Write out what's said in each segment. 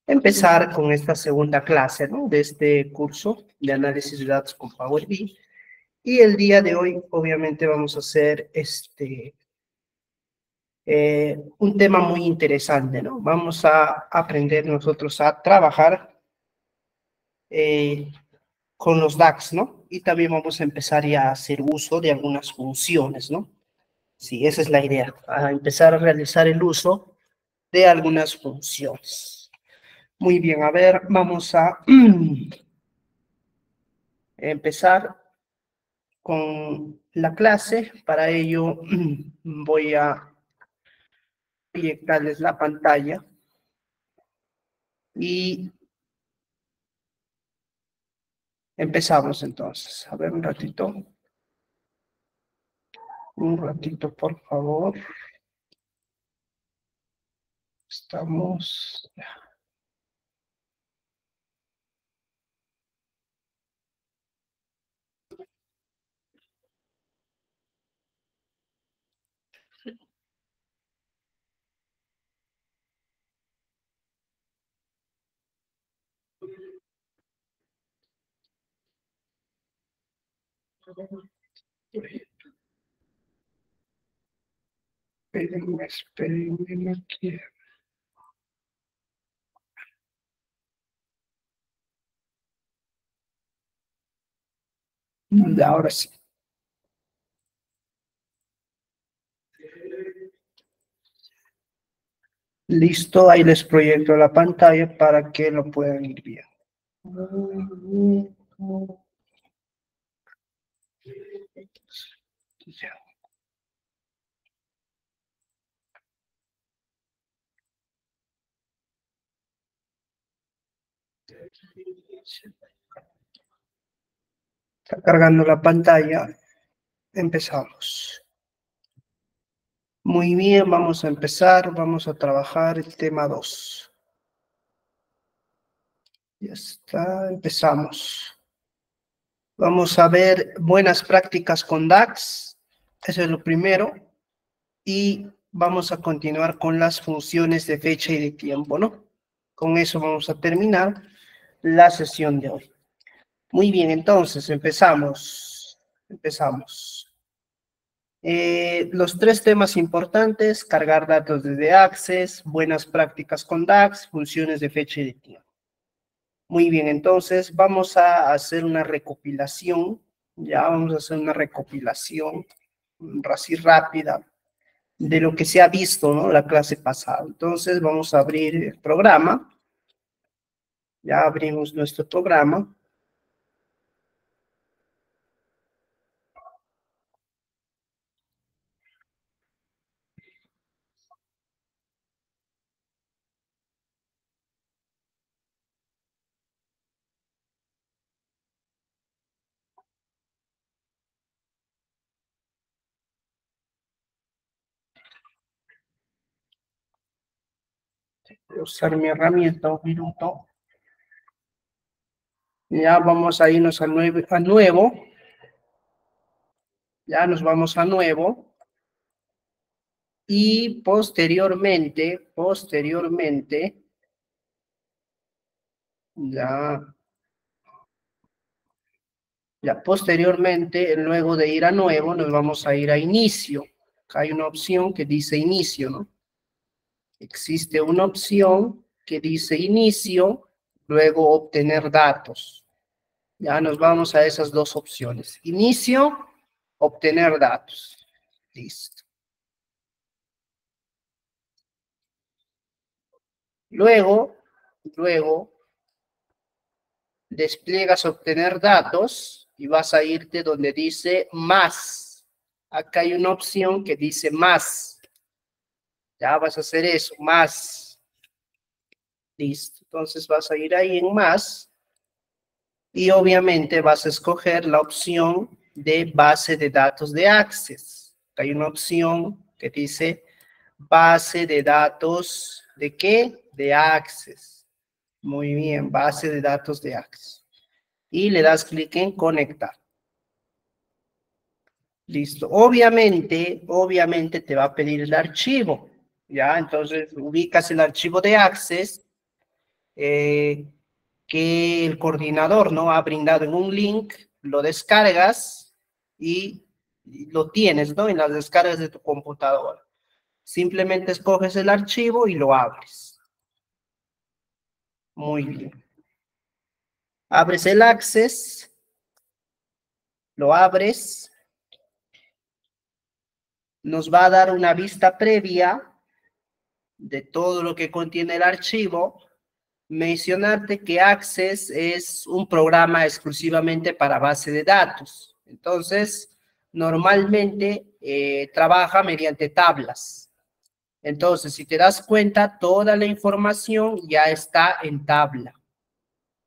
empezar con esta segunda clase, ¿no? De este curso de análisis de datos con Power BI. Y el día de hoy, obviamente, vamos a hacer un tema muy interesante, ¿no? Vamos a aprender nosotros a trabajar con los DAX, ¿no? Y también vamos a empezar ya a hacer uso de algunas funciones, ¿no? Sí, esa es la idea, a empezar a realizar el uso de algunas funciones. Muy bien, a ver, vamos a empezar con la clase. Para ello voy a proyectarles la pantalla y empezamos entonces. A ver, un ratito, por favor. Estamos... Espérenme aquí. Ahora sí. Listo, ahí les proyecto la pantalla para que lo puedan ir viendo. Ya. Está cargando la pantalla. Empezamos. Muy bien, vamos a empezar. Vamos a trabajar el tema 2. Ya está, empezamos. Vamos a ver buenas prácticas con DAX. Eso es lo primero. Y vamos a continuar con las funciones de fecha y de tiempo, ¿no? Con eso vamos a terminar la sesión de hoy. Muy bien, entonces empezamos. Los tres temas importantes: cargar datos desde Access, buenas prácticas con DAX, funciones de fecha y de tiempo. Muy bien, entonces vamos a hacer una recopilación. Ya vamos a hacer una recopilación así rápida de lo que se ha visto, ¿no? La clase pasada. Entonces vamos a abrir el programa. Ya abrimos nuestro programa. Voy a usar mi herramienta, un minuto. Ya vamos a irnos a nuevo. Ya nos vamos a nuevo. Y posteriormente, posteriormente, luego de ir a nuevo, nos vamos a ir a inicio. Acá hay una opción que dice inicio, ¿no? Existe una opción que dice inicio, luego obtener datos. Ya nos vamos a esas dos opciones. Inicio, obtener datos. Listo. Luego, despliegas obtener datos y vas a irte donde dice más. Acá hay una opción que dice más. Ya vas a hacer eso, más. Listo. Entonces vas a ir ahí en más y obviamente vas a escoger la opción de base de datos de Access. Acá hay una opción que dice base de datos ¿de qué? De Access. Muy bien, base de datos de Access. Y le das clic en conectar. Listo. Obviamente te va a pedir el archivo. Ya, entonces ubicas el archivo de Access que el coordinador, ¿no?, ha brindado en un link, lo descargas y lo tienes, ¿no?, en las descargas de tu computadora. Simplemente escoges el archivo y lo abres. Muy bien. Abres el Access, lo abres, nos va a dar una vista previa de todo lo que contiene el archivo. Mencionarte que Access es un programa exclusivamente para base de datos. Entonces, normalmente trabaja mediante tablas. Entonces, si te das cuenta, toda la información ya está en tabla.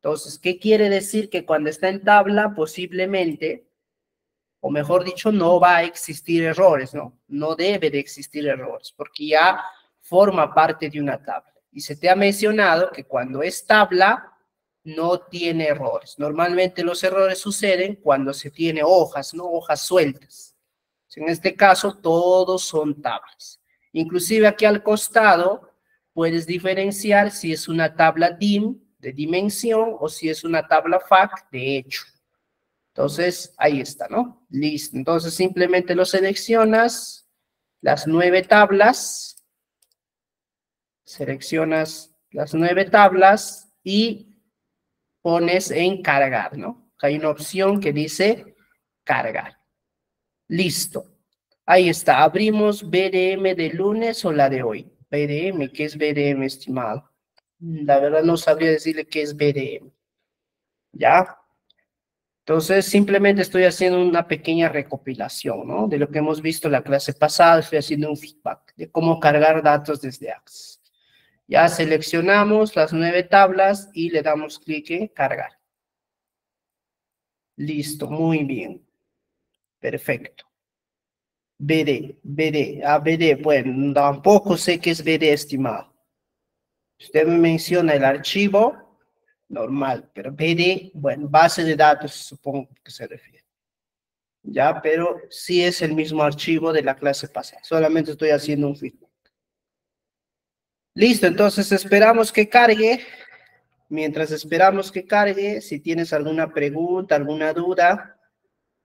Entonces, ¿qué quiere decir? Que cuando está en tabla, posiblemente, o mejor dicho, no va a existir errores, ¿no? No debe de existir errores, porque ya forma parte de una tabla. Y se te ha mencionado que cuando es tabla, no tiene errores. Normalmente los errores suceden cuando se tiene hojas, ¿no? Hojas sueltas. En este caso, todos son tablas. Inclusive aquí al costado, puedes diferenciar si es una tabla DIM, de dimensión, o si es una tabla FAC, de hecho. Entonces, ahí está, ¿no? Listo. Entonces, simplemente lo seleccionas, las 9 tablas, seleccionas las 9 tablas y pones en cargar, ¿no? Hay una opción que dice cargar. Listo. Ahí está. Abrimos BDM de lunes o la de hoy. BDM, ¿qué es BDM, estimado? La verdad no sabría decirle qué es BDM. ¿Ya? Entonces, simplemente estoy haciendo una pequeña recopilación, ¿no? De lo que hemos visto en la clase pasada, estoy haciendo un feedback de cómo cargar datos desde Access. Ya seleccionamos las 9 tablas y le damos clic en cargar. Listo, muy bien. Perfecto. BD, bueno, tampoco sé qué es BD, estimado. Usted me menciona el archivo, normal, pero BD, bueno, base de datos, supongo que se refiere. Ya, pero sí es el mismo archivo de la clase pasada. Solamente estoy haciendo un feedback. Listo, entonces esperamos que cargue. Mientras esperamos que cargue, si tienes alguna pregunta, alguna duda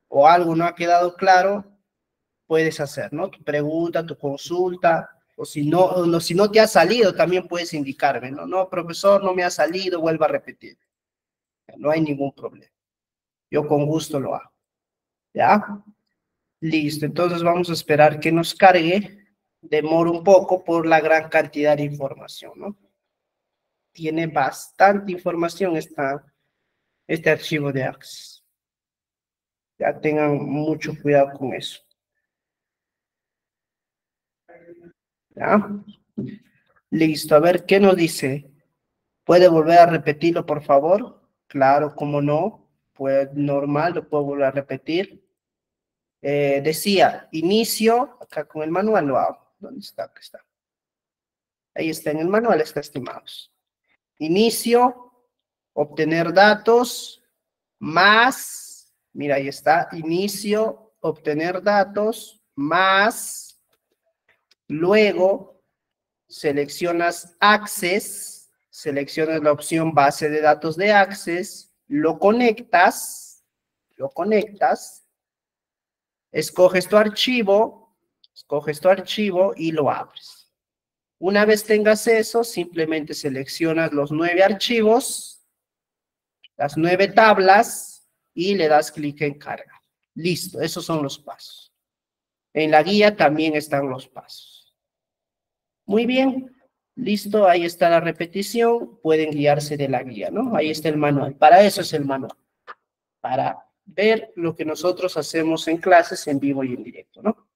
o algo no ha quedado claro, puedes hacer, ¿no? Tu pregunta, tu consulta, o si no te ha salido, también puedes indicarme, ¿no? No, profesor, no me ha salido, vuelva a repetir. No hay ningún problema. Yo con gusto lo hago. ¿Ya? Listo, entonces vamos a esperar que nos cargue. Demora un poco por la gran cantidad de información, ¿no? Tiene bastante información este archivo de Access. Ya tengan mucho cuidado con eso. ¿Ya? Listo, a ver, ¿qué nos dice? ¿Puede volver a repetirlo, por favor? Claro, cómo no. Pues normal, lo puedo volver a repetir. Decía, inicio, acá con el manual lo hago. ¿Dónde está? Acá está. Ahí está, en el manual está, estimados. Inicio, obtener datos, más, mira, ahí está, inicio, obtener datos, más, luego seleccionas Access, seleccionas la opción base de datos de Access, lo conectas, escoges tu archivo y lo abres. Una vez tengas eso, simplemente seleccionas los 9 archivos, las 9 tablas y le das clic en carga. Listo, esos son los pasos. En la guía también están los pasos. Muy bien, listo, ahí está la repetición. Pueden guiarse de la guía, ¿no? Ahí está el manual. Para eso es el manual. Para ver lo que nosotros hacemos en clases en vivo y en directo, ¿no?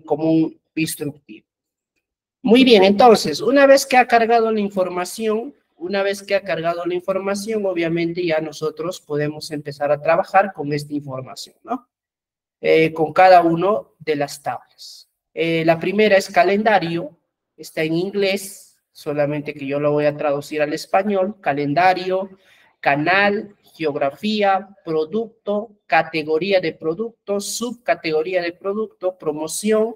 Como un instructivo. Muy bien, entonces, una vez que ha cargado la información, obviamente ya nosotros podemos empezar a trabajar con esta información, ¿no? Con cada uno de las tablas. La primera es calendario, está en inglés, solamente que yo lo voy a traducir al español. Calendario, canal, geografía, producto, categoría de producto, subcategoría de producto, promoción,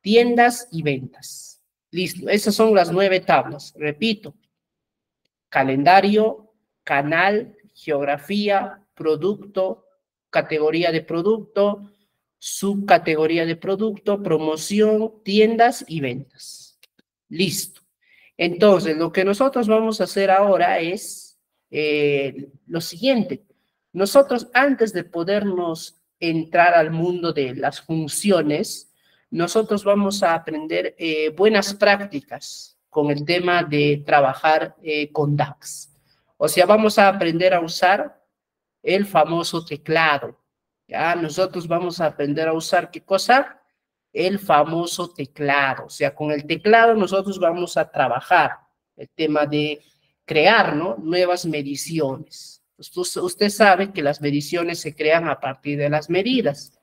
tiendas y ventas. Listo, esas son las 9 tablas. Repito, calendario, canal, geografía, producto, categoría de producto, subcategoría de producto, promoción, tiendas y ventas. Listo. Entonces, lo que nosotros vamos a hacer ahora es lo siguiente. Nosotros, antes de podernos entrar al mundo de las funciones, nosotros vamos a aprender buenas prácticas con el tema de trabajar con DAX. O sea, vamos a aprender a usar el famoso teclado. Ya, nosotros vamos a aprender a usar, ¿qué cosa? El famoso teclado. O sea, con el teclado nosotros vamos a trabajar el tema de crear, ¿no? Nuevas mediciones. Usted sabe que las mediciones se crean a partir de las medidas.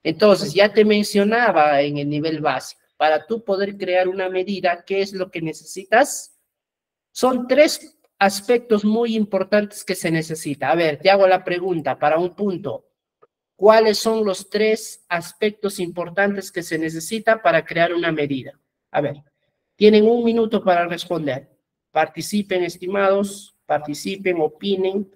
Entonces, ya te mencionaba en el nivel básico, para tú poder crear una medida, ¿qué es lo que necesitas? Son tres aspectos muy importantes que se necesita. A ver, te hago la pregunta para un punto. ¿Cuáles son los tres aspectos importantes que se necesita para crear una medida? A ver, tienen 1 minuto para responder. Participen, estimados, participen, opinen.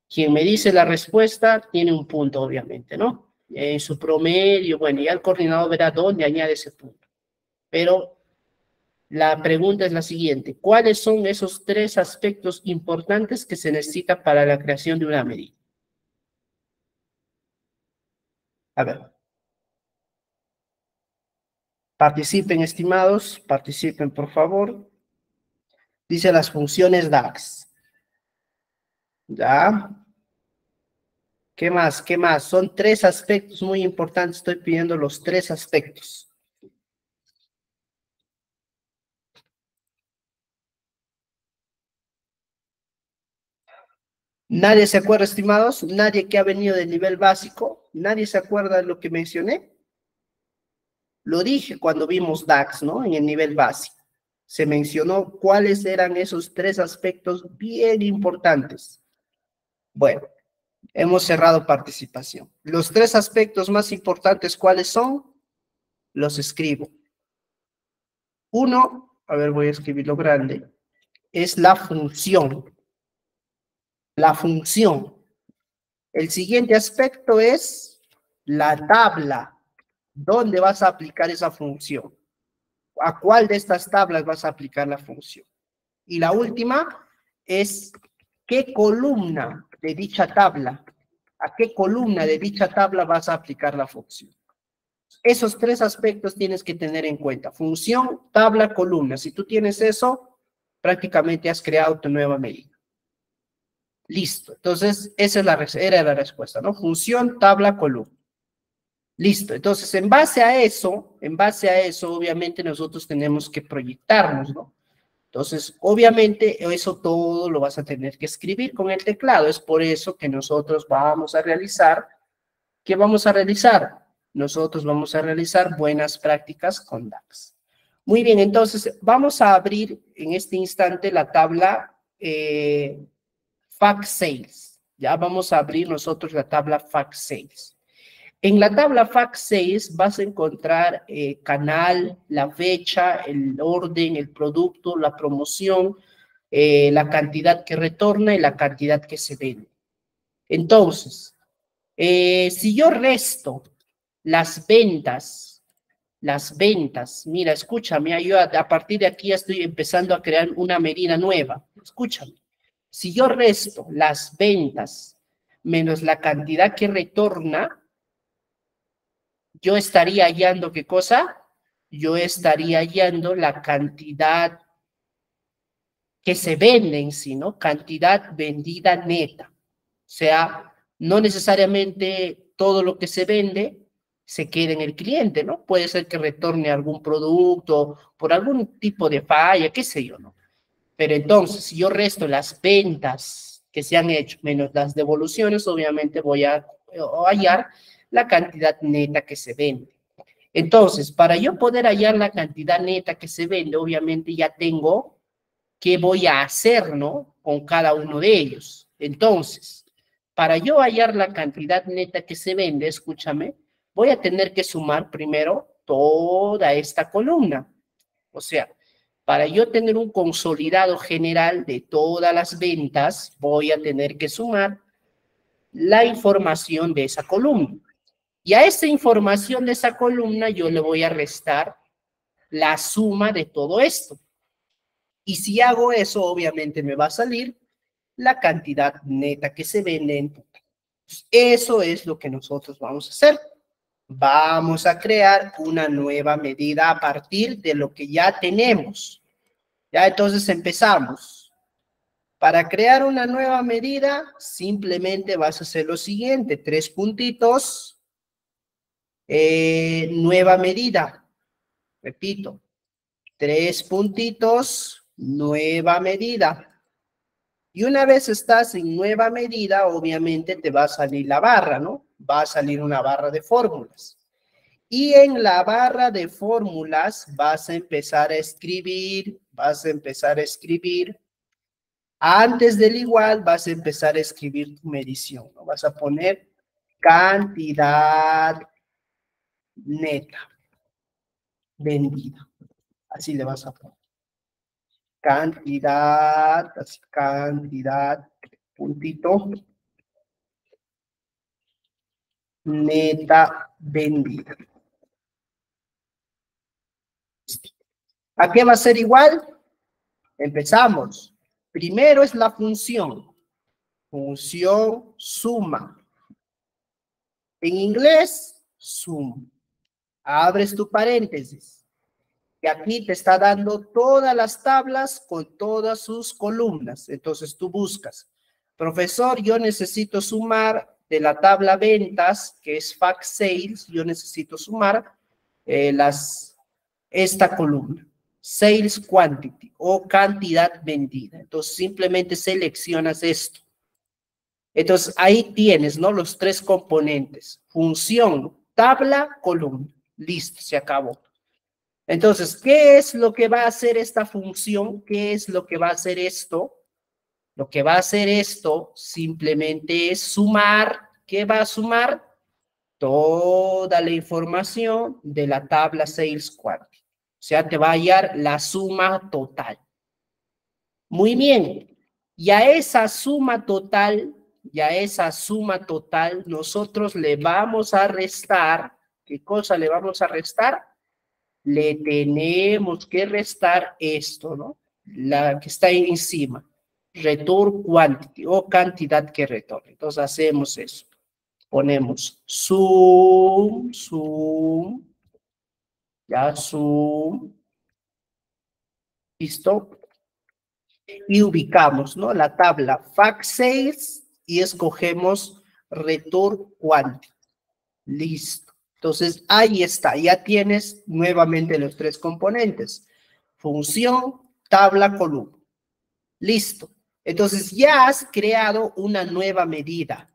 Quien me dice la respuesta tiene un punto, obviamente, ¿no? En su promedio, bueno, ya el coordinador verá dónde añade ese punto. Pero la pregunta es la siguiente. ¿Cuáles son esos tres aspectos importantes que se necesita para la creación de una medida? A ver. Participen, estimados, participen, por favor. Dice las funciones DAX. ¿Ya? ¿Qué más? ¿Qué más? Son tres aspectos muy importantes. Estoy pidiendo los tres aspectos. ¿Nadie se acuerda, estimados? ¿Nadie que ha venido del nivel básico? ¿Nadie se acuerda de lo que mencioné? Lo dije cuando vimos DAX, ¿no? En el nivel básico. Se mencionó cuáles eran esos tres aspectos bien importantes. Bueno, hemos cerrado participación. Los tres aspectos más importantes, ¿cuáles son? Los escribo. Uno, a ver, voy a escribirlo grande, es la función. La función. El siguiente aspecto es la tabla. ¿Dónde vas a aplicar esa función? ¿A cuál de estas tablas vas a aplicar la función? Y la última es qué columna de dicha tabla, a qué columna de dicha tabla vas a aplicar la función. Esos tres aspectos tienes que tener en cuenta. Función, tabla, columna. Si tú tienes eso, prácticamente has creado tu nueva medida. Listo. Entonces, esa es era la respuesta, ¿no? Función, tabla, columna. Listo. Entonces, en base a eso, obviamente nosotros tenemos que proyectarnos, ¿no? Entonces, obviamente, eso todo lo vas a tener que escribir con el teclado. Es por eso que nosotros vamos a realizar, ¿qué vamos a realizar? Nosotros vamos a realizar buenas prácticas con DAX. Muy bien, entonces, vamos a abrir en este instante la tabla Fact Sales. Ya vamos a abrir nosotros la tabla Fact Sales. En la tabla Fact Sales vas a encontrar canal, la fecha, el orden, el producto, la promoción, la cantidad que retorna y la cantidad que se vende. Entonces, si yo resto las ventas, mira, escúchame, yo a partir de aquí ya estoy empezando a crear una medida nueva. Escúchame. Si yo resto las ventas menos la cantidad que retorna, yo estaría hallando, ¿qué cosa? Yo estaría hallando la cantidad que se vende en sí, ¿no? Cantidad vendida neta. O sea, no necesariamente todo lo que se vende se quede en el cliente, ¿no? Puede ser que retorne algún producto por algún tipo de falla, qué sé yo, ¿no? Pero entonces, si yo resto las ventas que se han hecho menos las devoluciones, obviamente voy a hallar la cantidad neta que se vende. Entonces, para yo poder hallar la cantidad neta que se vende, obviamente ya tengo qué voy a hacer, ¿no? Con cada uno de ellos. Entonces, para yo hallar la cantidad neta que se vende, escúchame, voy a tener que sumar primero toda esta columna. O sea, Para yo tener un consolidado general de todas las ventas, voy a tener que sumar la información de esa columna. Y a esta información de esa columna yo le voy a restar la suma de todo esto. Y si hago eso, obviamente me va a salir la cantidad neta que se vende en total. Eso es lo que nosotros vamos a hacer. Vamos a crear una nueva medida a partir de lo que ya tenemos. Ya entonces empezamos. Para crear una nueva medida, simplemente vas a hacer lo siguiente. 3 puntitos. Nueva medida. Repito. 3 puntitos. Nueva medida. Y una vez estás en nueva medida, obviamente te va a salir la barra, ¿no? Va a salir una barra de fórmulas. Y en la barra de fórmulas vas a empezar a escribir, antes del igual vas a empezar a escribir tu medición, ¿no? Vas a poner cantidad neta vendida. Así le vas a poner. Cantidad, puntito, neta vendida. ¿A qué va a ser igual? Empezamos. Primero es la función. Función suma. En inglés, sum. Abres tu paréntesis. Y aquí te está dando todas las tablas con todas sus columnas. Entonces tú buscas. Profesor, yo necesito sumar de la tabla ventas, que es fact sales, yo necesito sumar esta columna. Sales quantity o cantidad vendida. Entonces simplemente seleccionas esto. Entonces ahí tienes, ¿no? Los 3 componentes. Función, tabla, columna. Listo, se acabó. Entonces, ¿qué es lo que va a hacer esta función? ¿Qué es lo que va a hacer esto? Lo que va a hacer esto simplemente es sumar. ¿Qué va a sumar? Toda la información de la tabla Sales Quantity. O sea, te va a hallar la suma total. Muy bien. Y a esa suma total, nosotros le vamos a restar. ¿Qué cosa le vamos a restar? Le tenemos que restar esto, ¿no? La que está ahí encima. Return quantity o cantidad que retorna. Entonces hacemos eso. Ponemos sum, ya sum. ¿Listo? Y ubicamos, ¿no? La tabla fact sales y escogemos return quantity. Listo. Entonces, ahí está. Ya tienes nuevamente los 3 componentes. Función, tabla, columna. Listo. Entonces, ya has creado una nueva medida.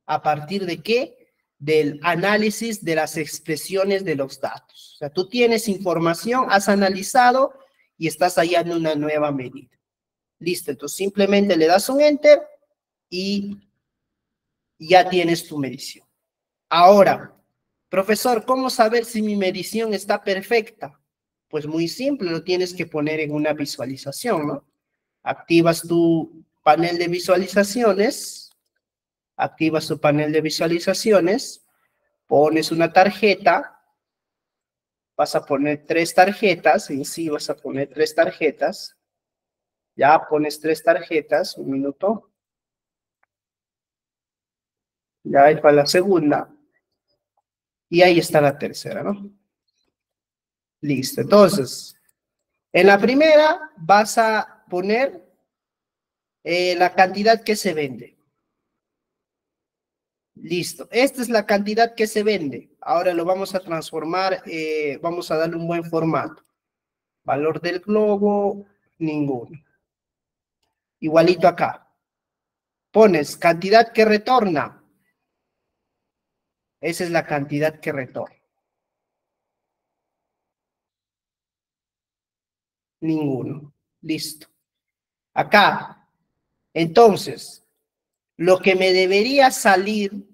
¿A partir de qué? Del análisis de las expresiones de los datos. O sea, tú tienes información, has analizado y estás hallando una nueva medida. Listo. Entonces, simplemente le das un enter y ya tienes tu medición. Ahora, profesor, ¿cómo saber si mi medición está perfecta? Pues muy simple, lo tienes que poner en una visualización, ¿no? Activas tu panel de visualizaciones, pones una tarjeta, vas a poner 3 tarjetas, en sí vas a poner 3 tarjetas, ya pones 3 tarjetas, un minuto, ya es para la segunda, y ahí está la tercera, ¿no? Listo, entonces, en la primera vas a poner la cantidad que se vende. Listo, esta es la cantidad que se vende. Ahora lo vamos a transformar, vamos a darle un buen formato. Valor del globo, ninguno. Igualito acá. Pones cantidad que retorna. Esa es la cantidad que retorna. Ninguno. Listo. Acá. Entonces, lo que me debería salir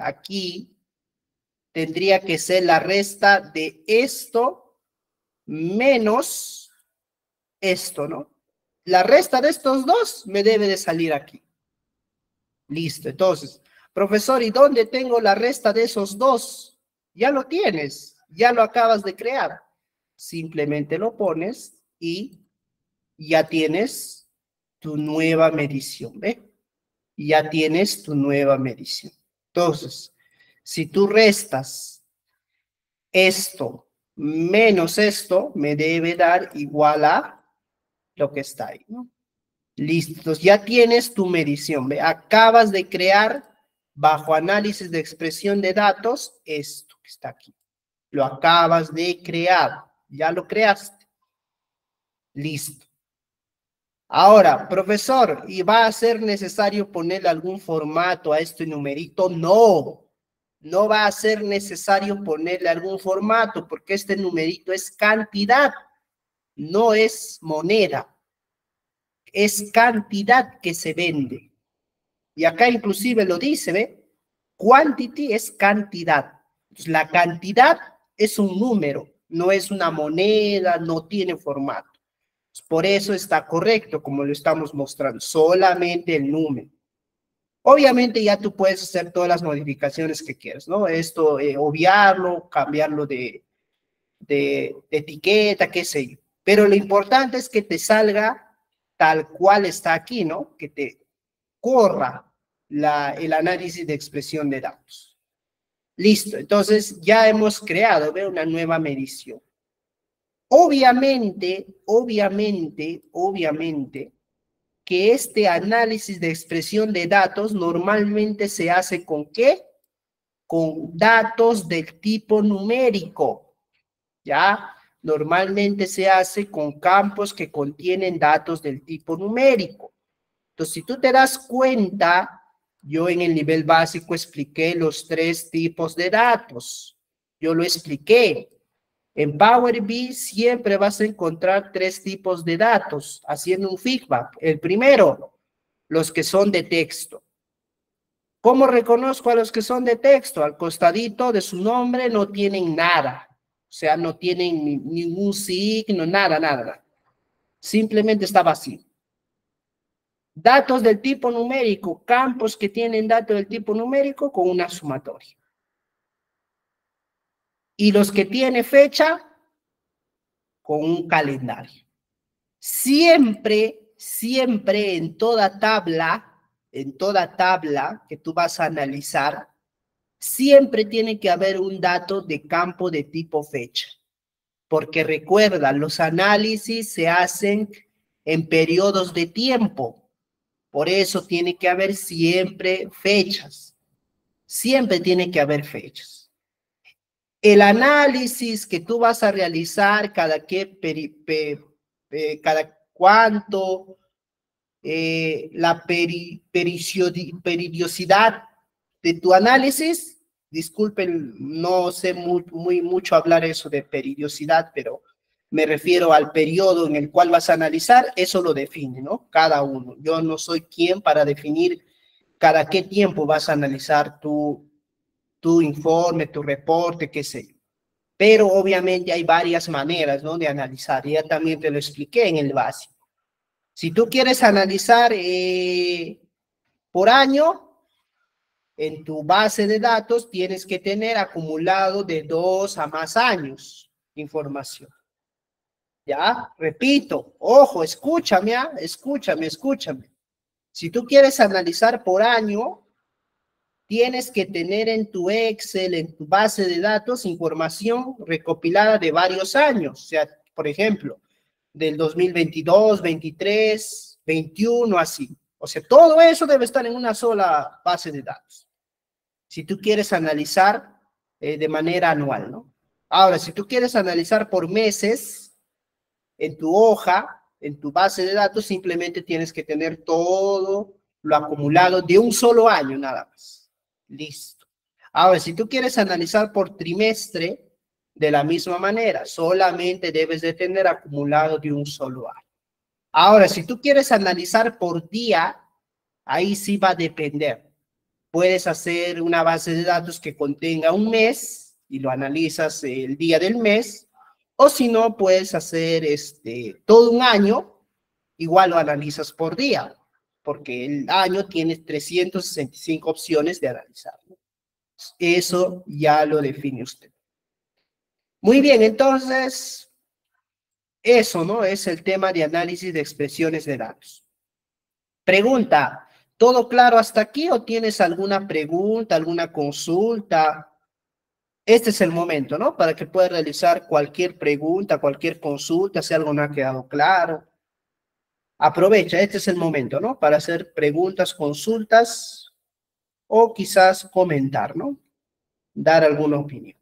aquí tendría que ser la resta de esto menos esto, ¿no? La resta de estos dos me debe de salir aquí. Listo, entonces, profesor, ¿y dónde tengo la resta de esos dos? Ya lo tienes, ya lo acabas de crear. Simplemente lo pones y ya tienes tu nueva medición, ¿ve? Ya tienes tu nueva medición. Entonces, si tú restas esto menos esto, me debe dar igual a lo que está ahí, ¿no? Listo, entonces ya tienes tu medición, ¿ve? Acabas de crear bajo análisis de expresión de datos esto que está aquí. Lo acabas de crear, ya lo creaste. Listo. Ahora, profesor, ¿y va a ser necesario ponerle algún formato a este numerito? No, no va a ser necesario ponerle algún formato porque este numerito es cantidad, no es moneda, es cantidad que se vende. Y acá inclusive lo dice, ¿ve? Quantity es cantidad. Entonces, la cantidad es un número, no es una moneda, no tiene formato. Por eso está correcto, como lo estamos mostrando, solamente el número. Obviamente ya tú puedes hacer todas las modificaciones que quieras, ¿no? Esto, obviarlo, cambiarlo de etiqueta, qué sé yo. Pero lo importante es que te salga tal cual está aquí, ¿no? Que te corra el análisis de expresión de datos. Listo, entonces ya hemos creado, ¿ve? Una nueva medición. Obviamente, que este análisis de expresión de datos normalmente se hace ¿con qué? Con datos del tipo numérico, ¿ya? Normalmente se hace con campos que contienen datos del tipo numérico. Entonces, si tú te das cuenta, yo en el nivel básico expliqué los 3 tipos de datos. Yo lo expliqué. En Power BI siempre vas a encontrar 3 tipos de datos, haciendo un feedback. El primero, los que son de texto. ¿Cómo reconozco a los que son de texto? Al costadito de su nombre no tienen nada. O sea, no tienen ningún signo, nada. Simplemente está vacío. Datos del tipo numérico, campos que tienen datos del tipo numérico con una sumatoria. Y los que tiene fecha, con un calendario. Siempre en toda tabla que tú vas a analizar, siempre tiene que haber un dato de campo de tipo fecha. Porque recuerda, los análisis se hacen en periodos de tiempo. Por eso tiene que haber siempre fechas. Siempre tiene que haber fechas. El análisis que tú vas a realizar cada cuánto, la periodicidad de tu análisis, disculpen, no sé mucho hablar eso de periodicidad, pero me refiero al periodo en el cual vas a analizar, eso lo define, ¿no? Cada uno. Yo no soy quien para definir cada qué tiempo vas a analizar tu informe, tu reporte, qué sé yo. Pero obviamente hay varias maneras, ¿no? De analizar. Ya también te lo expliqué en el básico. Si tú quieres analizar por año, en tu base de datos tienes que tener acumulado de 2 a más años información. ¿Ya? Repito, ojo, escúchame. Si tú quieres analizar por año, tienes que tener en tu Excel, en tu base de datos, información recopilada de varios años. O sea, por ejemplo, del 2022, 23, 21, así. O sea, todo eso debe estar en una sola base de datos. Si tú quieres analizar de manera anual, ¿no? Ahora, si tú quieres analizar por meses, en tu hoja, en tu base de datos, simplemente tienes que tener todo lo acumulado de un solo año, nada más. Listo. Ahora, si tú quieres analizar por trimestre, de la misma manera, solamente debes de tener acumulado de un solo año. Ahora, si tú quieres analizar por día, ahí sí va a depender. Puedes hacer una base de datos que contenga un mes y lo analizas el día del mes, O si no, puedes hacer todo un año, igual lo analizas por día, porque el año tiene 365 opciones de analizar, ¿no? Eso ya lo define usted. Muy bien, entonces, eso, ¿no? Es el tema de análisis de expresiones de datos. Pregunta, ¿todo claro hasta aquí o tienes alguna pregunta, alguna consulta? Este es el momento, ¿no? Para que puedas realizar cualquier pregunta, cualquier consulta, si algo no ha quedado claro. Aprovecha, este es el momento, ¿no? Para hacer preguntas, consultas o quizás comentar, ¿no? Dar alguna opinión.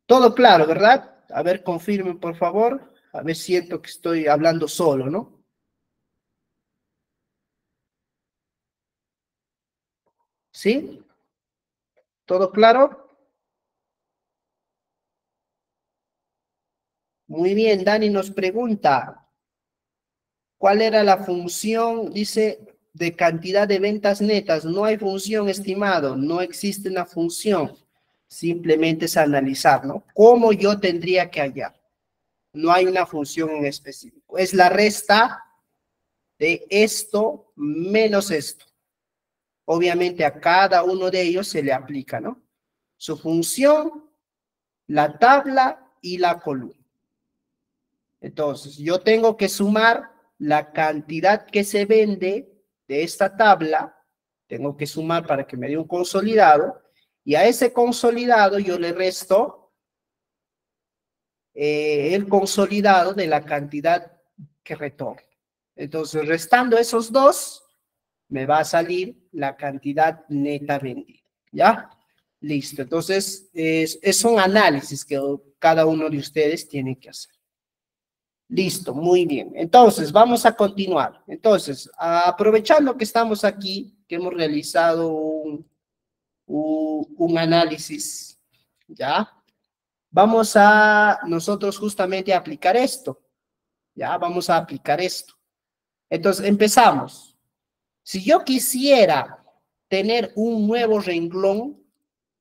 Todo claro, ¿verdad? A ver, confirmen, por favor. A ver, siento que estoy hablando solo, ¿no? ¿Sí? ¿Todo claro? Muy bien, Dani nos pregunta, ¿cuál era la función? Dice, de cantidad de ventas netas. No hay función, estimado, no existe una función. Simplemente es analizar, ¿no? ¿Cómo yo tendría que hallar? No hay una función en específico. Es la resta de esto menos esto. Obviamente a cada uno de ellos se le aplica, ¿no? Su función, la tabla y la columna. Entonces, yo tengo que sumar la cantidad que se vende de esta tabla, tengo que sumar para que me dé un consolidado, y a ese consolidado yo le resto el consolidado de la cantidad que retorno. Entonces, restando esos dos, me va a salir la cantidad neta vendida, ¿ya? Listo, entonces es un análisis que cada uno de ustedes tiene que hacer. Listo, muy bien. Entonces, vamos a continuar. Entonces, aprovechando que estamos aquí, que hemos realizado un análisis, ¿ya? Vamos a nosotros justamente a aplicar esto, ¿ya? Vamos a aplicar esto. Entonces, empezamos. Si yo quisiera tener un nuevo renglón,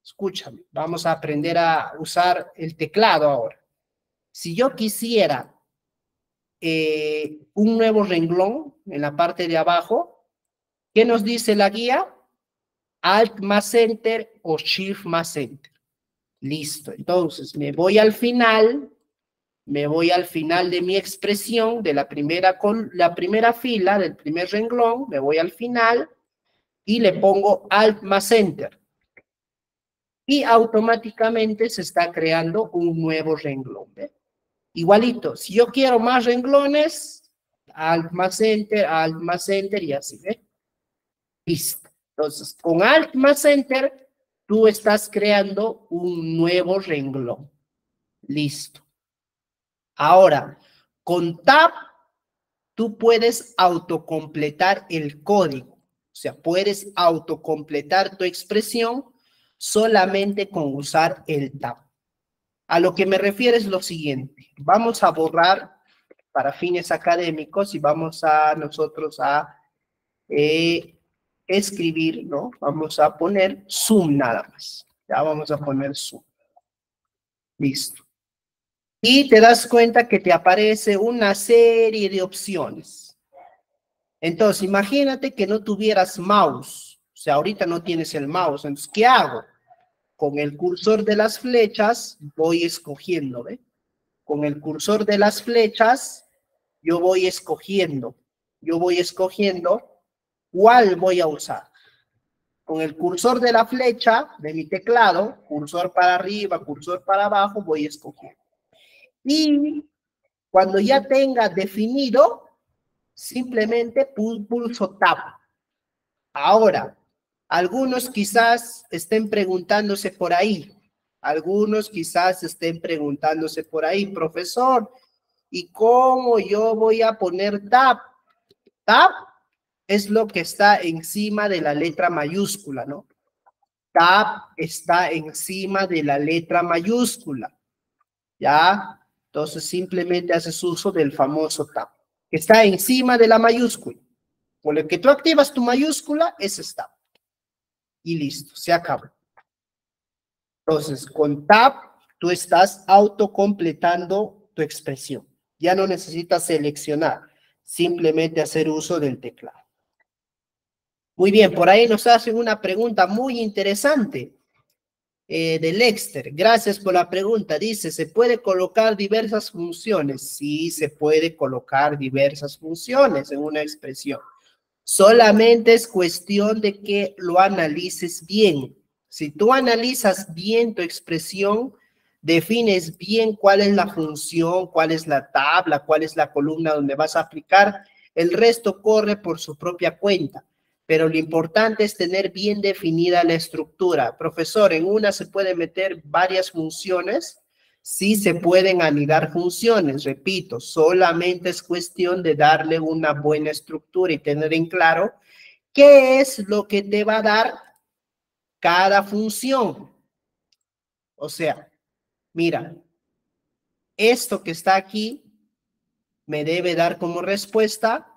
escúchame, vamos a aprender a usar el teclado ahora. Si yo quisiera un nuevo renglón en la parte de abajo, ¿qué nos dice la guía? Alt más Enter o Shift más Enter. Listo, entonces me voy al final de mi expresión, de la primera fila, del primer renglón, me voy al final y le pongo Alt más Enter. Y automáticamente se está creando un nuevo renglón. ¿Ve? Igualito, si yo quiero más renglones, Alt más Enter y así, ¿ve? Listo. Entonces, con Alt más Enter, tú estás creando un nuevo renglón. Listo. Ahora, con Tab, tú puedes autocompletar el código. O sea, puedes autocompletar tu expresión solamente con usar el Tab. A lo que me refiero es lo siguiente. Vamos a borrar para fines académicos y vamos a nosotros a escribir, ¿no? Vamos a poner Zoom nada más. Ya vamos a poner Zoom. Listo. Y te das cuenta que te aparece una serie de opciones. Entonces, imagínate que no tuvieras mouse. O sea, ahorita no tienes el mouse. Entonces, ¿qué hago? Con el cursor de las flechas voy escogiendo, ¿ve? Con el cursor de las flechas yo voy escogiendo cuál voy a usar. Con el cursor de la flecha de mi teclado, cursor para arriba, cursor para abajo, voy escogiendo. Y cuando ya tenga definido, simplemente pulso Tab. Ahora, algunos quizás estén preguntándose por ahí, profesor, ¿y cómo yo voy a poner Tab? Tab es lo que está encima de la letra mayúscula, ¿no? Tab está encima de la letra mayúscula, ¿ya? Entonces simplemente haces uso del famoso Tab, que está encima de la mayúscula. Con lo que tú activas tu mayúscula, ese es Tab. Y listo, se acabó. Entonces, con Tab tú estás autocompletando tu expresión. Ya no necesitas seleccionar, simplemente hacer uso del teclado. Muy bien, por ahí nos hacen una pregunta muy interesante de Lexter. Gracias por la pregunta. Dice, ¿se puede colocar diversas funciones? Sí, se puede colocar diversas funciones en una expresión. Solamente es cuestión de que lo analices bien. Si tú analizas bien tu expresión, defines bien cuál es la función, cuál es la tabla, cuál es la columna donde vas a aplicar, el resto corre por su propia cuenta. Pero lo importante es tener bien definida la estructura. Profesor, en una se pueden meter varias funciones. Sí se pueden anidar funciones, repito, solamente es cuestión de darle una buena estructura y tener en claro qué es lo que te va a dar cada función. O sea, mira, esto que está aquí me debe dar como respuesta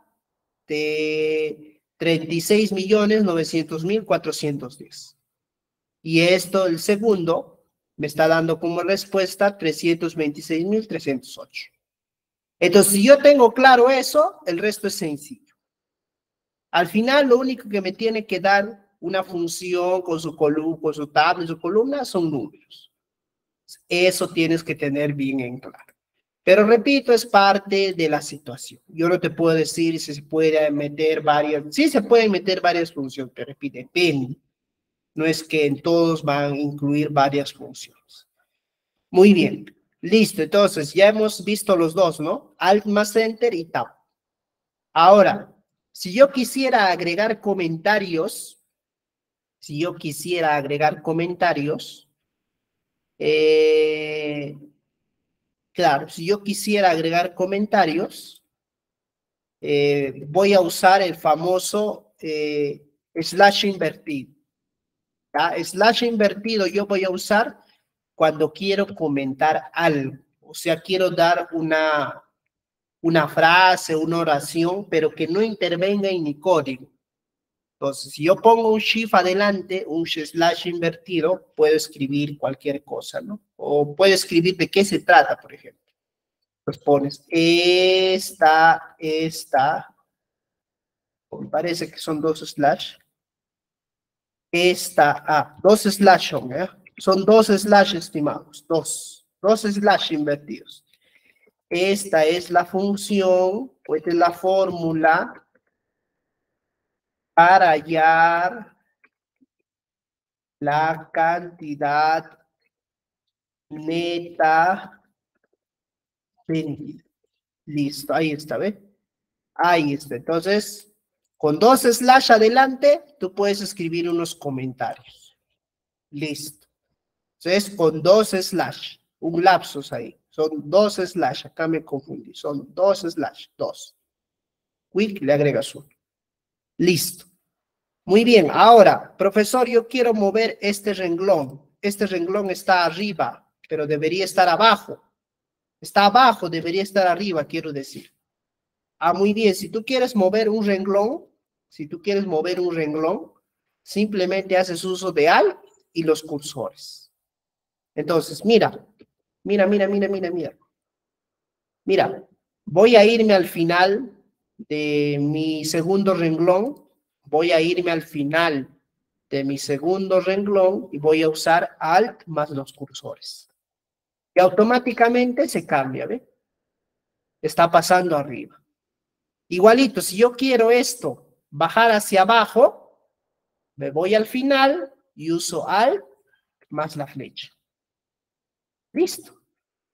de 36.900.410. Y esto, el segundo, me está dando como respuesta 326.308. Entonces, si yo tengo claro eso, el resto es sencillo. Al final, lo único que me tiene que dar una función con su columna, con su tabla y su columna son números. Eso tienes que tener bien en claro. Pero repito, es parte de la situación. Yo no te puedo decir si se puede meter varias, sí se pueden meter varias funciones, pero repito, depende. No es que en todos van a incluir varias funciones. Muy bien, listo. Entonces, ya hemos visto los dos, ¿no? Alt más Enter y Tab. Ahora, si yo quisiera agregar comentarios, claro, si yo quisiera agregar comentarios, voy a usar el famoso slash invertido. ¿Ya? Slash invertido yo voy a usar cuando quiero comentar algo. O sea, quiero dar una frase, una oración, pero que no intervenga en mi código. Entonces, si yo pongo un shift adelante, un slash invertido, puedo escribir cualquier cosa, ¿no? O puedo escribir de qué se trata, por ejemplo. Pues pones me parece que son dos slash. Dos slash son, ¿eh? Son dos slash, estimados, dos slash invertidos. Esta es la función, o esta es la fórmula para hallar la cantidad neta vendida. Listo, ahí está, ¿ve? Ahí está. Entonces, con dos slash adelante, tú puedes escribir unos comentarios. Listo. Entonces, con dos slash, un lapsus ahí. Son dos slash, acá me confundí. Son dos slash, dos. Quick, le agregas uno. Listo. Muy bien, ahora, profesor, yo quiero mover este renglón. Este renglón está arriba, pero debería estar abajo. Está abajo, debería estar arriba, quiero decir. Muy bien, si tú quieres mover un renglón, simplemente haces uso de Alt y los cursores. Entonces, mira. Mira, voy a irme al final de mi segundo renglón, y voy a usar Alt más los cursores. Y automáticamente se cambia, ¿ve? Está pasando arriba. Igualito, si yo quiero esto bajar hacia abajo, me voy al final y uso Alt más la flecha. Listo.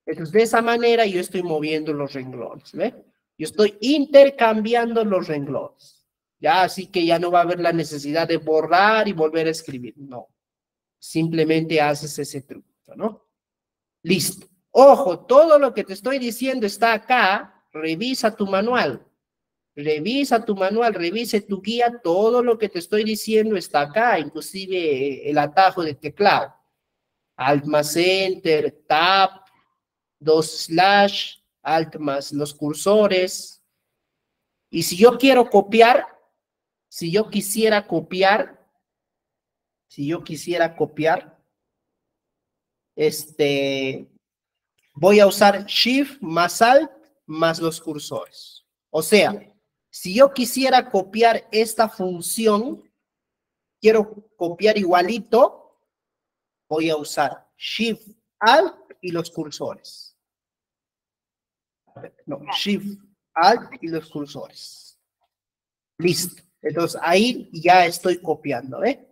Entonces, de esa manera yo estoy moviendo los renglones, ¿ve? Yo estoy intercambiando los renglones. Ya, así que ya no va a haber la necesidad de borrar y volver a escribir. No. Simplemente haces ese truco, ¿no? Listo. Ojo, todo lo que te estoy diciendo está acá. Revisa tu manual. Revise tu guía. Todo lo que te estoy diciendo está acá, inclusive el atajo de teclado. Alt más Enter, Tab, dos slash, Alt más los cursores. Y si yo quiero copiar, si yo quisiera copiar, voy a usar Shift más Alt más los cursores. O sea, si yo quisiera copiar esta función, quiero copiar igualito, voy a usar Shift, Alt y los cursores. No, Shift, Alt y los cursores. Listo. Entonces ahí ya estoy copiando, ¿eh?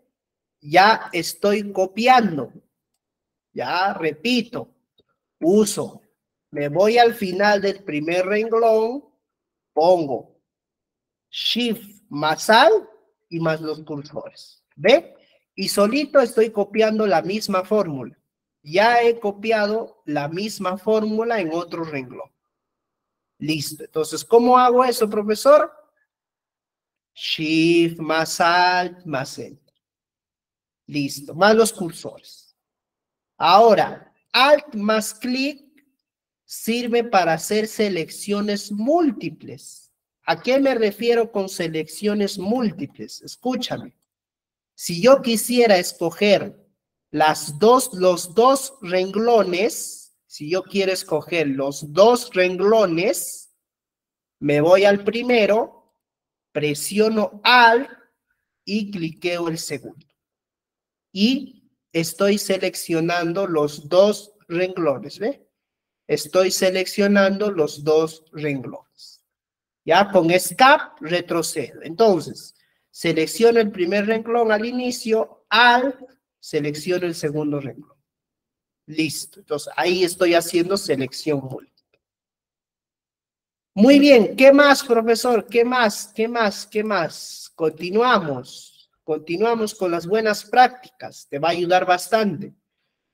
Ya estoy copiando. Ya repito, uso. Me voy al final del primer renglón, pongo Shift más Alt y más los cursores. ¿Ve? Y solito estoy copiando la misma fórmula. Ya he copiado la misma fórmula en otro renglón. Listo. Entonces, ¿cómo hago eso, profesor? Shift más Alt más Enter. Listo. Más los cursores. Ahora, Alt más clic sirve para hacer selecciones múltiples. ¿A qué me refiero con selecciones múltiples? Escúchame. Si yo quisiera escoger los dos renglones, si yo quiero escoger los dos renglones, me voy al primero, presiono Alt y cliqueo el segundo. Y estoy seleccionando los dos renglones, ¿ve? Estoy seleccionando los dos renglones. Ya con Escape retrocedo. Entonces, selecciono el primer renglón al inicio, Alt, selecciono el segundo renglón. Listo. Entonces, ahí estoy haciendo selección múltiple. Muy bien. ¿Qué más, profesor? ¿Qué más? ¿Qué más? ¿Qué más? Continuamos. Continuamos con las buenas prácticas. Te va a ayudar bastante.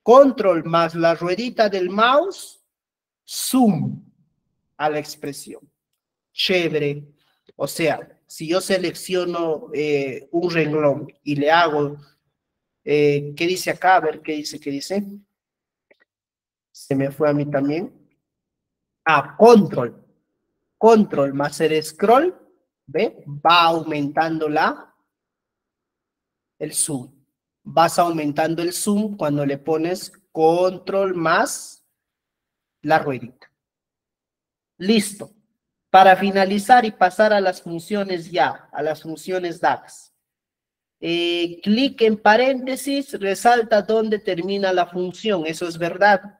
Control más la ruedita del mouse, zoom a la expresión. Chévere. O sea, si yo selecciono un renglón y le hago, ¿qué dice acá? A ver, ¿qué dice? ¿Qué dice? Se me fue a mí también. Ah, control. Control más el scroll, ¿ve? Va aumentando el zoom. Vas aumentando el zoom cuando le pones control más la ruedita. Listo. Para finalizar y pasar a las funciones ya, a las funciones DAX. Clic en paréntesis, resalta dónde termina la función, eso es verdad.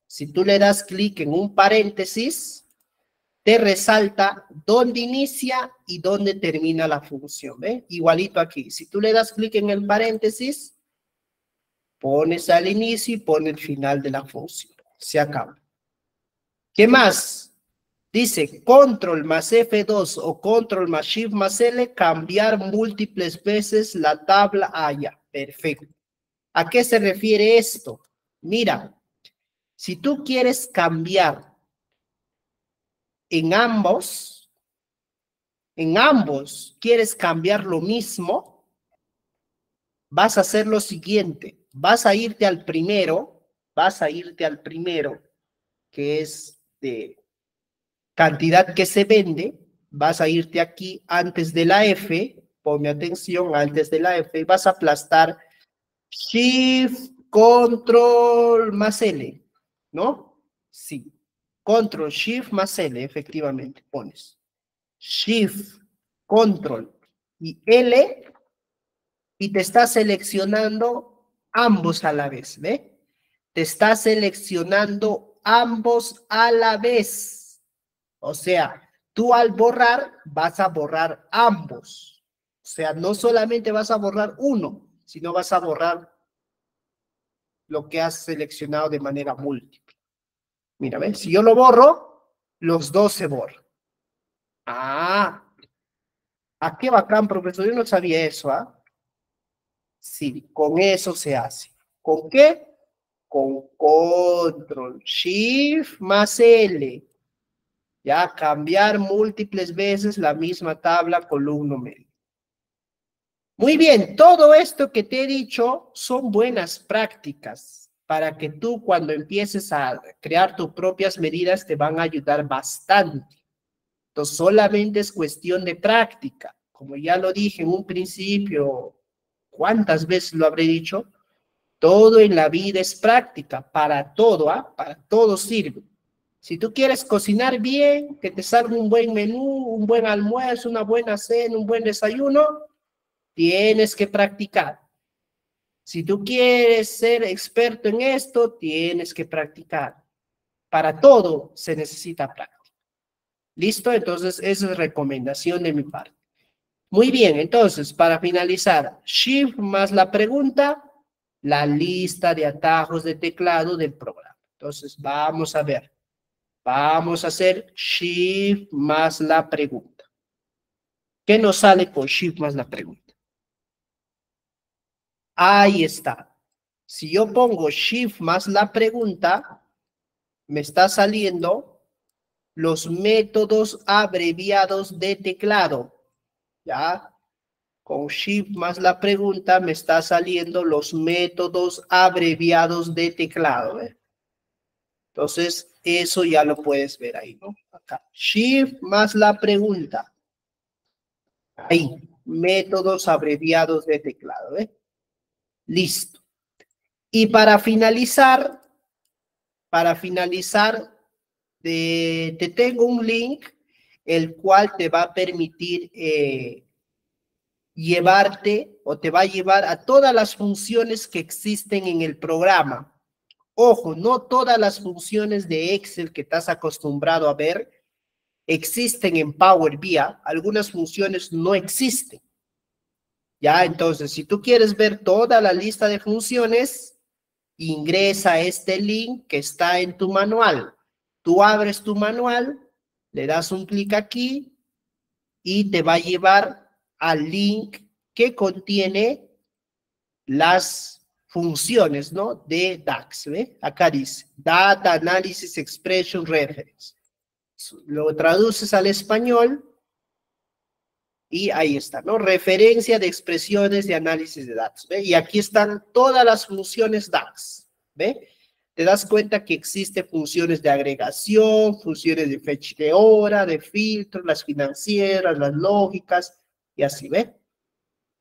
Si tú le das clic en un paréntesis, te resalta dónde inicia y dónde termina la función, ¿ve? Igualito aquí, si tú le das clic en el paréntesis, pones al inicio y pones el final de la función, se acaba. ¿Qué más? Dice control más F2 o control más shift más L, cambiar múltiples veces la tabla haya. Perfecto. ¿A qué se refiere esto? Mira, si tú quieres cambiar en ambos quieres cambiar lo mismo, vas a hacer lo siguiente. Vas a irte al primero, que es de cantidad que se vende, vas a irte aquí antes de la F, ponme atención, antes de la F, vas a aplastar Shift, Control más L, ¿no? Sí. Control, Shift más L, efectivamente, pones. Shift, Control y L, y te está seleccionando ambos a la vez, ¿ve? Te está seleccionando ambos a la vez. O sea, tú al borrar, vas a borrar ambos. O sea, no solamente vas a borrar uno, sino vas a borrar lo que has seleccionado de manera múltiple. Mira, ¿ves? Si yo lo borro, los dos se borran. Ah, qué bacán, profesor. Yo no sabía eso, ¿ah? Sí, con eso se hace. ¿Con qué? Con Control, Shift más L. Ya, cambiar múltiples veces la misma tabla, columna medio. Muy bien, todo esto que te he dicho son buenas prácticas para que tú cuando empieces a crear tus propias medidas te van a ayudar bastante. Entonces, solamente es cuestión de práctica. Como ya lo dije en un principio, ¿cuántas veces lo habré dicho? Todo en la vida es práctica, para todo, ¿ah? Para todo sirve. Si tú quieres cocinar bien, que te salga un buen menú, un buen almuerzo, una buena cena, un buen desayuno, tienes que practicar. Si tú quieres ser experto en esto, tienes que practicar. Para todo se necesita práctica. ¿Listo? Entonces, esa es recomendación de mi parte. Muy bien, entonces, para finalizar, Shift más la pregunta, la lista de atajos de teclado del programa. Entonces, vamos a ver. Vamos a hacer Shift más la pregunta. ¿Qué nos sale con Shift más la pregunta? Ahí está. Si yo pongo Shift más la pregunta, me está saliendo los métodos abreviados de teclado. ¿Ya? Con Shift más la pregunta me está saliendo los métodos abreviados de teclado. Entonces, eso ya lo puedes ver ahí, ¿no? Acá. Shift más la pregunta. Ahí, métodos abreviados de teclado. Listo. Y para finalizar, te tengo un link el cual te va a permitir llevarte o te va a llevar a todas las funciones que existen en el programa. Ojo, no todas las funciones de Excel que estás acostumbrado a ver existen en Power BI. Algunas funciones no existen. Ya, entonces, si tú quieres ver toda la lista de funciones, ingresa a este link que está en tu manual. Tú abres tu manual, le das un clic aquí y te va a llevar al link que contiene las funciones, ¿no? De DAX, ¿ve? Acá dice, Data Analysis Expression Reference. Lo traduces al español y ahí está, ¿no? Referencia de expresiones de análisis de datos, ¿ve? Y aquí están todas las funciones DAX, ¿ve? Te das cuenta que existen funciones de agregación, funciones de fecha de hora, de filtro, las financieras, las lógicas, y así, ¿ve?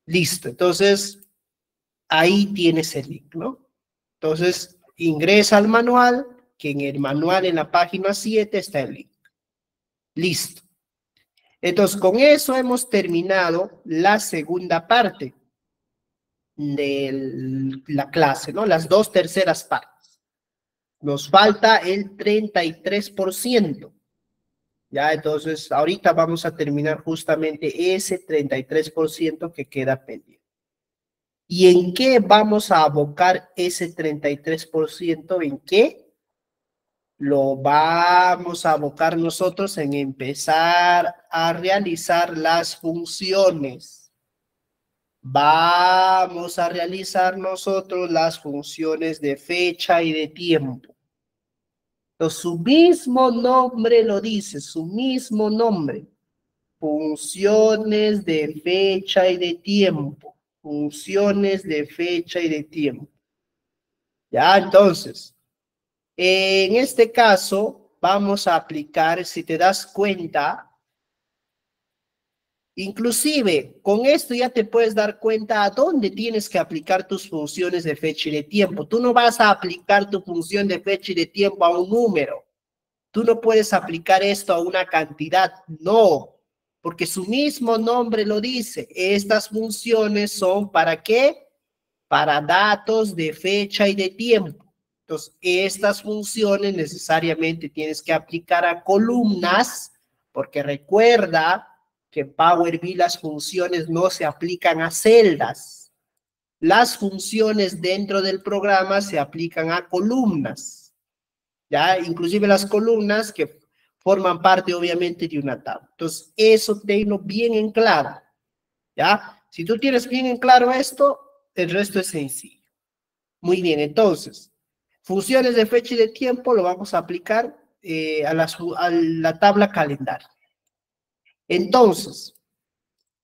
Listo, entonces ahí tienes el link, ¿no? Entonces, ingresa al manual, que en el manual en la página 7 está el link. Listo. Entonces, con eso hemos terminado la segunda parte de la clase, ¿no? Las 2/3 partes. Nos falta el 33%. Ya, entonces, ahorita vamos a terminar justamente ese 33% que queda pendiente. ¿Y en qué vamos a abocar ese 33%? ¿En qué? Lo vamos a abocar nosotros en empezar a realizar las funciones. Vamos a realizar nosotros las funciones de fecha y de tiempo. Entonces, su mismo nombre lo dice, su mismo nombre. Funciones de fecha y de tiempo. Funciones de fecha y de tiempo. Ya, entonces, en este caso, vamos a aplicar, si te das cuenta, inclusive con esto ya te puedes dar cuenta a dónde tienes que aplicar tus funciones de fecha y de tiempo. Tú no vas a aplicar tu función de fecha y de tiempo a un número. Tú no puedes aplicar esto a una cantidad, no, porque su mismo nombre lo dice. Estas funciones son ¿para qué? Para datos de fecha y de tiempo. Entonces, estas funciones necesariamente tienes que aplicar a columnas, porque recuerda que en Power BI las funciones no se aplican a celdas. Las funciones dentro del programa se aplican a columnas. ¿Ya? Inclusive las columnas que forman parte obviamente de una tabla. Entonces, eso tenlo bien en claro. ¿Ya? Si tú tienes bien en claro esto, el resto es sencillo. Muy bien, entonces, funciones de fecha y de tiempo lo vamos a aplicar a la tabla calendario. Entonces,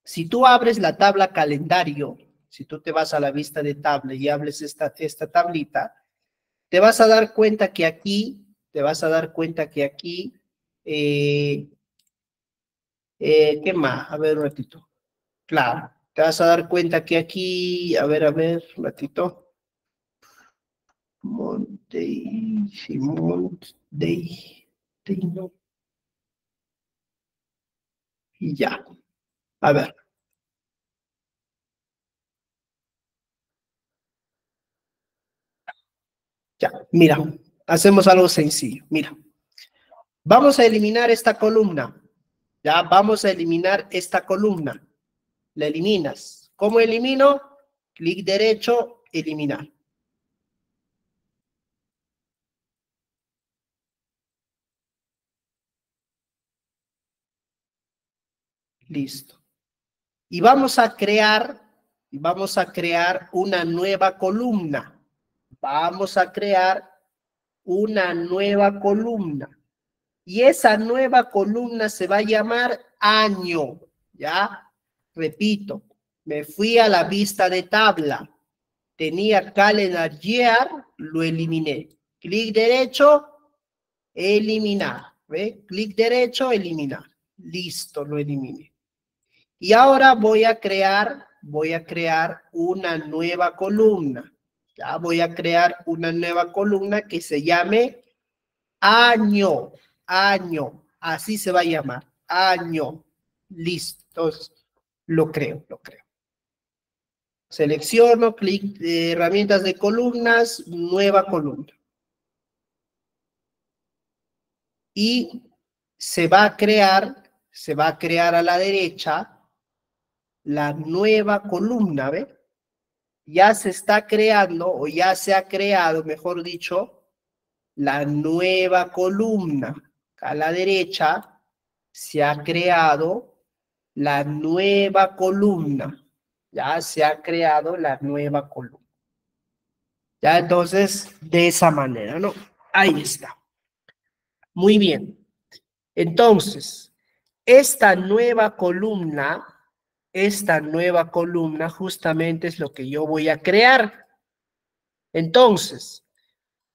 si tú abres la tabla calendario, si tú te vas a la vista de tabla y abres esta tablita, te vas a dar cuenta que aquí, ¿qué más? A ver un ratito. Claro, te vas a dar cuenta que aquí, a ver, un ratito. Monday, Simón, Day, no. Y ya. A ver. Ya, mira, hacemos algo sencillo. Mira, vamos a eliminar esta columna. Ya, vamos a eliminar esta columna. La eliminas. ¿Cómo elimino? Clic derecho, eliminar. Listo. Y vamos a crear una nueva columna. Vamos a crear una nueva columna. Y esa nueva columna se va a llamar año. ¿Ya? Repito, me fui a la vista de tabla. Tenía calendar year, lo eliminé. Clic derecho, eliminar. ¿Ve? Clic derecho, eliminar. Listo, lo eliminé. Y ahora voy a crear una nueva columna. Ya voy a crear una nueva columna que se llame año. Año. Así se va a llamar. Año. Listo. Entonces, lo creo. Selecciono, clic de herramientas de columnas, nueva columna. Y se va a crear a la derecha la nueva columna, ¿ve? Ya se está creando, o ya se ha creado, mejor dicho, la nueva columna. A la derecha se ha creado la nueva columna. Ya se ha creado la nueva columna. Ya entonces, de esa manera, ¿no? Ahí está. Muy bien. Entonces, esta nueva columna justamente es lo que yo voy a crear. Entonces,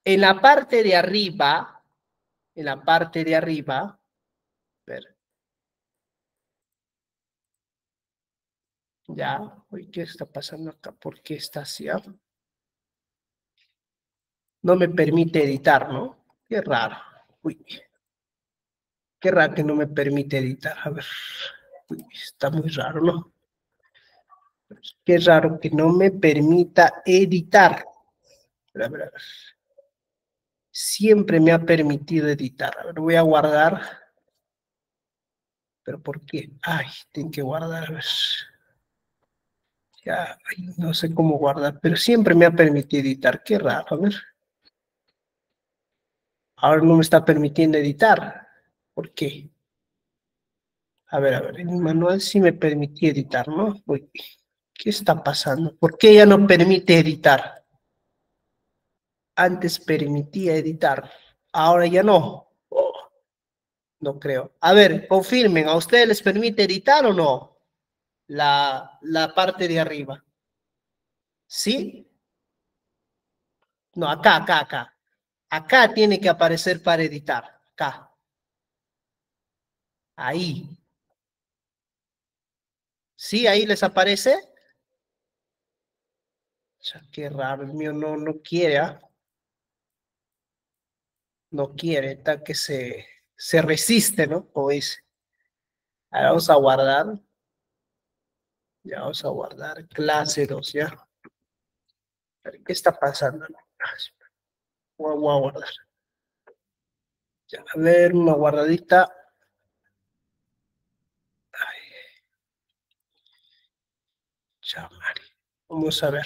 en la parte de arriba, a ver, ya, uy, ¿qué está pasando acá? ¿Por qué está así? No me permite editar, ¿no? Qué raro. Uy, qué raro que no me permite editar. A ver, uy, está muy raro, ¿no? Qué raro que no me permita editar. A ver, a ver. Siempre me ha permitido editar. A ver, voy a guardar. ¿Pero por qué? Ay, tengo que guardar. A ver. Ya, ay, no sé cómo guardar, pero siempre me ha permitido editar. Qué raro, a ver. Ahora no me está permitiendo editar. ¿Por qué? A ver, en el manual sí me permitía editar, ¿no? Uy, ¿qué está pasando? ¿Por qué ya no permite editar? Antes permitía editar, ahora ya no. Oh, no creo. A ver, confirmen, ¿a ustedes les permite editar o no? La parte de arriba. ¿Sí? No, acá. Acá tiene que aparecer para editar. Acá. Ahí. ¿Sí? ¿Ahí les aparece? O sea, qué raro, el mío no quiere, ¿ah? No quiere, está que se resiste, ¿no? Como dice. Ahora vamos a guardar. Ya vamos a guardar clase 2, ¿ya? A ver, ¿qué está pasando? Voy a guardar. Ya, a ver, una guardadita. Ay, ya, Mari. Vamos a ver.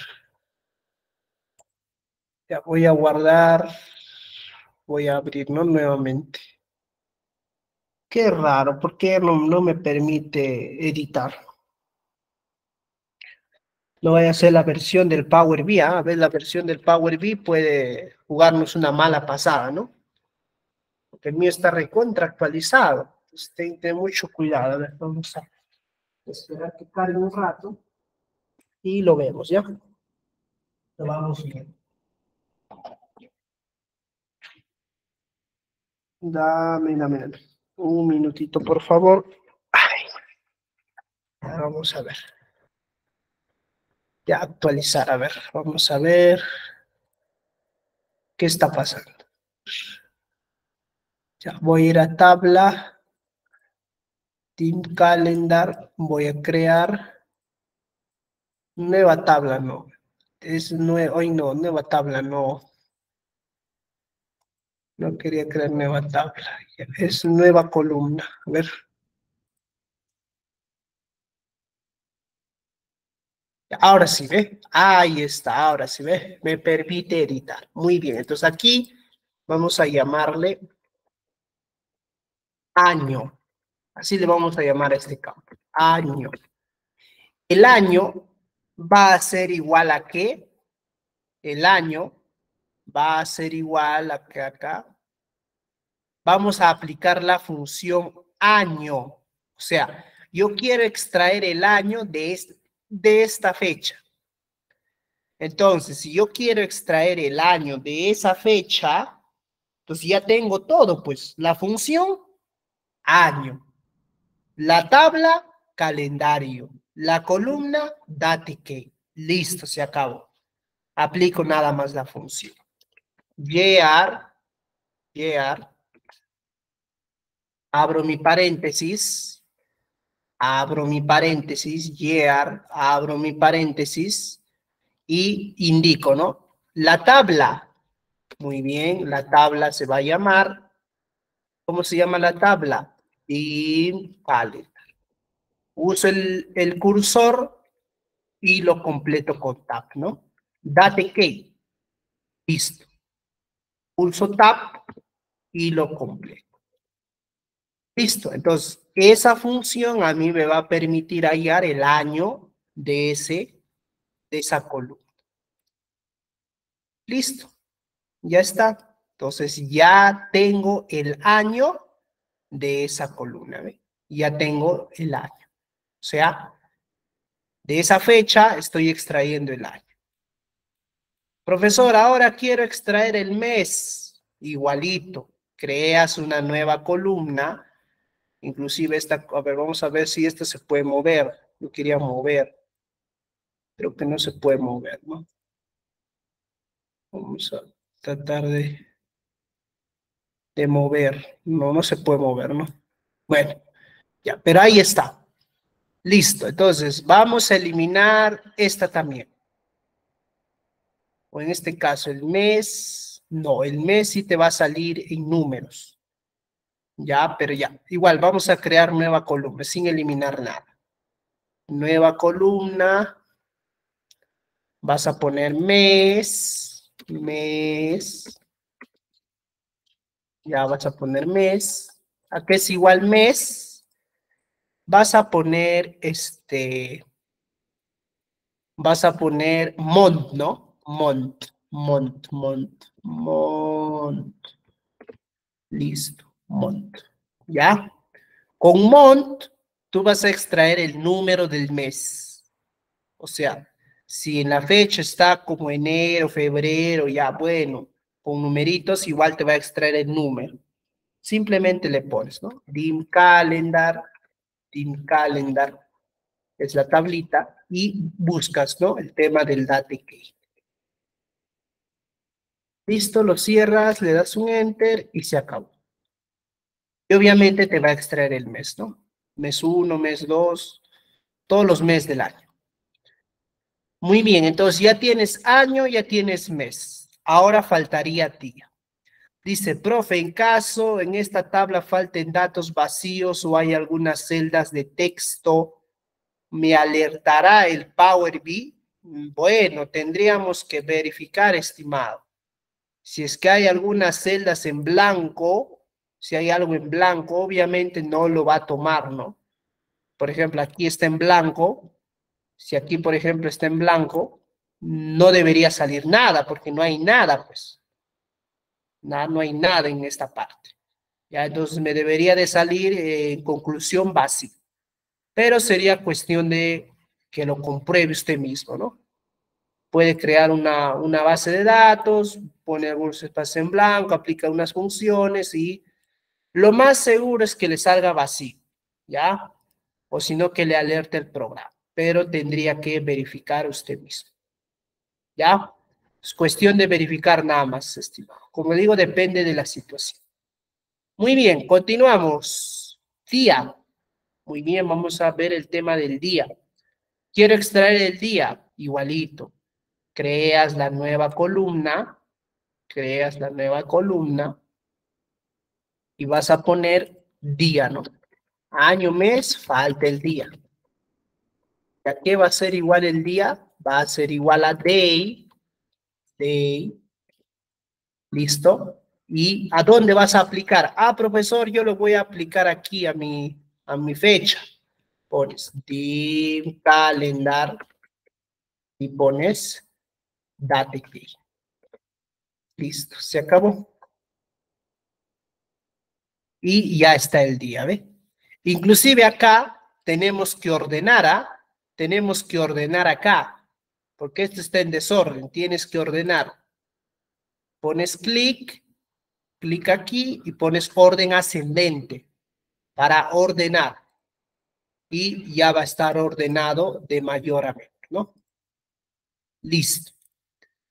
Ya voy a guardar. Voy a abrir, ¿no? Nuevamente. Qué raro, ¿por qué no me permite editar? No vaya a ser la versión del Power BI, ¿ah? A ver, la versión del Power BI puede jugarnos una mala pasada, ¿no? Porque el mío está recontra actualizado. Entonces, ten mucho cuidado. A ver, vamos a esperar que cargue un rato y lo vemos, ¿ya? Lo vamos viendo. Dame. Un minutito, por favor. Ay, vamos a ver. Ya actualizar, a ver, vamos a ver. ¿Qué está pasando? Ya, voy a ir a tabla, Team Calendar, voy a crear nueva tabla, no. Hoy no, nueva tabla, no. No quería crear nueva tabla. Es nueva columna. A ver. Ahora sí, ¿ve? Ahí está, ahora sí, ¿ve? Me permite editar. Muy bien, entonces aquí vamos a llamarle año. Así le vamos a llamar a este campo. Año. El año va a ser igual a ¿qué? El año va a ser igual a que acá. Vamos a aplicar la función año. O sea, yo quiero extraer el año de esta fecha. Entonces, si yo quiero extraer el año de esa fecha, entonces ya tengo todo, pues la función año, la tabla calendario, la columna date que. Listo, se acabó. Aplico nada más la función. Year, abro mi paréntesis, year, abro mi paréntesis y indico, ¿no? La tabla. Muy bien, la tabla se va a llamar, ¿cómo se llama la tabla? Calendar. Uso el cursor y lo completo con tab, ¿no? Date que, listo. Pulso tab y lo completo. Listo, entonces esa función a mí me va a permitir hallar el año de esa columna. Listo, ya está. Entonces ya tengo el año de esa columna, ¿ve? Ya tengo el año. O sea, de esa fecha estoy extrayendo el año. Profesor, ahora quiero extraer el mes. Igualito. Creas una nueva columna. Inclusive esta, a ver, vamos a ver si esta se puede mover. Yo quería mover. Creo que no se puede mover, ¿no? Vamos a tratar de mover. No, no se puede mover, ¿no? Bueno, ya, pero ahí está. Listo, entonces vamos a eliminar esta también. O en este caso, el mes, no, el mes sí te va a salir en números. Ya, pero ya, igual vamos a crear nueva columna sin eliminar nada. Nueva columna, vas a poner mes, ya vas a poner mes. ¿A qué es igual mes? Vas a poner vas a poner month, ¿no? Month. Listo, month. ¿Ya? Con month, tú vas a extraer el número del mes. O sea, si en la fecha está como enero, febrero, ya bueno, con numeritos igual te va a extraer el número. Simplemente le pones, ¿no? Dim calendar, es la tablita, y buscas, ¿no? El tema del date key. Listo, lo cierras, le das un enter y se acabó. Y obviamente te va a extraer el mes, ¿no? Mes 1, mes 2, todos los meses del año. Muy bien, entonces ya tienes año, ya tienes mes. Ahora faltaría día. Dice, profe, en caso en esta tabla falten datos vacíos o hay algunas celdas de texto, ¿me alertará el Power BI? Bueno, tendríamos que verificar, estimado. Si es que hay algunas celdas en blanco, si hay algo en blanco, obviamente no lo va a tomar, ¿no? Por ejemplo, aquí está en blanco. Si aquí, por ejemplo, está en blanco, no debería salir nada, porque no hay nada, pues. No hay nada en esta parte. Ya, entonces me debería de salir en conclusión básica. Pero sería cuestión de que lo compruebe usted mismo, ¿no? Puede crear una base de datos, pone algunos espacios en blanco, aplica unas funciones y lo más seguro es que le salga vacío, ¿ya? O si no, que le alerte el programa. Pero tendría que verificar usted mismo, ¿ya? Es cuestión de verificar nada más, estimado. Como digo, depende de la situación. Muy bien, continuamos. Día. Muy bien, vamos a ver el tema del día. Quiero extraer el día, igualito. Creas la nueva columna, y vas a poner día, ¿no? Año, mes, falta el día. ¿A qué va a ser igual el día? Va a ser igual a day, ¿listo? ¿Y a dónde vas a aplicar? Ah, profesor, yo lo voy a aplicar aquí a mi fecha. Pones dim calendar y pones date day. Listo, se acabó. Y ya está el día, ¿ve? Inclusive acá tenemos que ordenar, ¿ah? Tenemos que ordenar acá, porque esto está en desorden, tienes que ordenar. Pones clic aquí y pones orden ascendente para ordenar. Y ya va a estar ordenado de mayor a menor, ¿no? Listo.